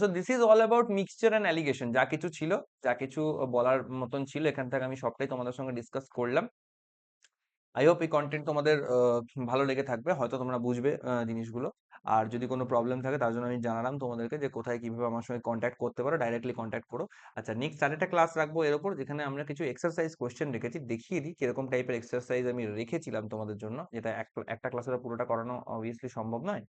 So this is all about mixture and alligation. যা কিছু ছিল, যা কিছু বলার মতন ছিল, এখান থেকে আমি সবটাই তোমাদের সঙ্গে ডিসকাস করলাম। আই হোপ এই কন্টেন্ট তোমাদের ভালো লেগে থাকবে, হয়তো তোমরা বুঝবে জিনিসগুলো। আর যদি কোনো প্রবলেম থাকে তার জন্য আমি জানালাম তোমাদেরকে যে কোথায় কিভাবে আমার সঙ্গে কন্ট্যাক্ট করতে পারো, ডাইরেক্টলি কন্ট্যাক্ট করো। আচ্ছা, নেক্সট আরেকটা ক্লাস রাখবো এর উপর, যেখানে আমরা কিছু এক্সারসাইজ কোয়েশ্চেন রেখেছি, দেখিয়ে দিই কিরকম টাইপের এক্সারসাইজ আমি রেখেছিলাম তোমাদের জন্য, যেটা একটা ক্লাসের পুরোটা করানো অবভিয়াসলি সম্ভব নয়।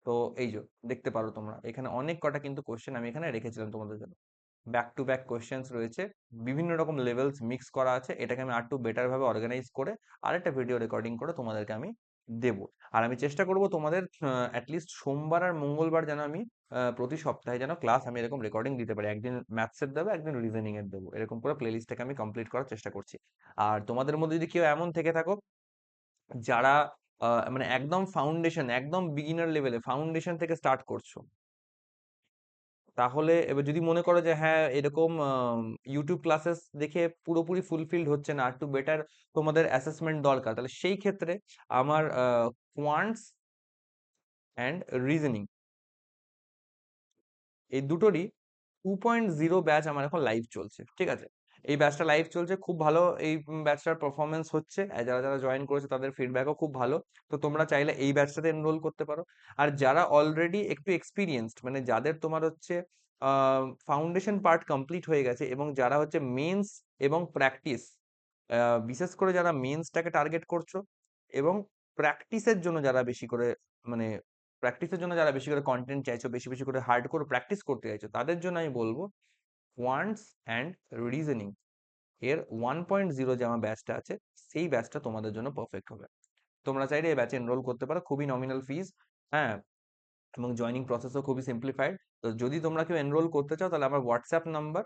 তো এই যে দেখতে পারো তোমরা, এখানে অনেক কটা কিন্তু কোয়েশ্চেন আমি এখানে রেখেছিলাম তোমাদের জন্য। ব্যাক টু ব্যাক কোয়েশ্চেন্স রয়েছে, বিভিন্ন রকম লেভেলস মিক্স করা আছে, এটাকে আমি আর একটু বেটার ভাবে অর্গানাইজ করে আরেকটা ভিডিও রেকর্ডিং করে তোমাদেরকে আমি দেব। আর আমি চেষ্টা করব তোমাদের অ্যাটলিস্ট সোমবার আর মঙ্গলবার যেন আমি প্রতি সপ্তাহে যেন ক্লাস আমি এরকম রেকর্ডিং দিতে পারি, একদিন ম্যাথসের দেবো, একদিন রিজনিং এর দেবো, এরকম করে প্লেলিস্টটাকে আমি কমপ্লিট করার চেষ্টা করছি। আর তোমাদের মধ্যে যদি কেউ এমন থেকে থাকো যারা মানে একদম ফাউন্ডেশন, একদম বিগিনার লেভেলে ফাউন্ডেশন থেকে স্টার্ট করছো, তাহলে এবার যদি মনে করো যে হ্যাঁ এরকম ইউটিউব ক্লাসেস দেখে পুরোপুরি ফুলফিলড হচ্ছে না, একটু বেটার তোমাদের অ্যাসেসমেন্ট দরকার, তাহলে সেই ক্ষেত্রে আমার কোয়ান্টস অ্যান্ড রিজনিং এই দুটোরই 2.0 ব্যাচ আমার এখন লাইভ চলছে, ঠিক আছে? এই ব্যাচটা লাইভ চলছে, খুব ভালো এই ব্যাচটার পারফরমেন্স হচ্ছে, আর যারা যারা জয়েন করেছে তাদের ফিডব্যাকও খুব ভালো। তো তোমরা চাইলে এই ব্যাচটাতে এনরোল করতে পারো। আর যারা অলরেডি একটু এক্সপিরিয়েন্সড, মানে যাদের তোমার হচ্ছে ফাউন্ডেশন পার্ট কমপ্লিট হয়ে গেছে, এবং যারা হচ্ছে মেন্স এবং প্র্যাকটিস, বিশেষ করে যারা মেন্সটাকে টার্গেট করছো, এবং প্র্যাকটিসের জন্য যারা বেশি করে, মানে প্র্যাকটিসের জন্য যারা বেশি করে কন্টেন্ট চাইছো, বেশি বেশি করে হার্ড করে প্র্যাকটিস করতে চাইছো, তাদের জন্য আমি বলবো কোয়ান্টস অ্যান্ড রিজনিং এর 1.0 যে আমার ব্যাচটা আছে, সেই ব্যাচটা তোমাদের জন্য পারফেক্ট হবে। তোমরা চাইলে এই ব্যাচে এনরোল করতে পারো, খুবই নমিনাল ফিজ, হ্যাঁ, এবং জয়নিং প্রসেসও খুবই সিম্পলিফাইড। তো যদি তোমরা কেউ এনরোল করতে চাও, তাহলে আমার হোয়াটসঅ্যাপ নাম্বার,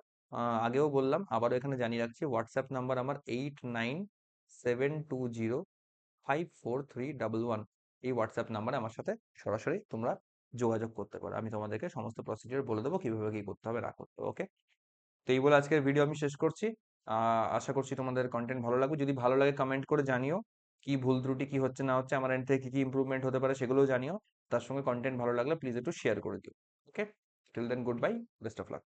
আগেও বললাম আবারও এখানে জানিয়ে রাখছি, হোয়াটসঅ্যাপ নাম্বার আমার 8972054311। এই হোয়াটসঅ্যাপ নাম্বারে আমার সাথে সরাসরি তোমরা যোগাযোগ করতে পারো, আমি তোমাদেরকে সমস্ত প্রসিডিওর বলে দেবো কিভাবে কি করতে হবে না করতে হবে, ওকে? তো এই বলে আজকের ভিডিও আমি শেষ করছি। আশা করছি তোমাদের কন্টেন্ট ভালো লাগবে। যদি ভালো লাগে কমেন্ট করে জানিও, কি ভুল ত্রুটি কি হচ্ছে না হচ্ছে, আমার এন্ড থেকে কি কি ইমপ্রুভমেন্ট হতে পারে সেগুলোও জানিও। তার সঙ্গে কন্টেন্ট ভালো লাগলে প্লিজ একটু শেয়ার করে দিও। Okay, till then goodbye, best of lakh.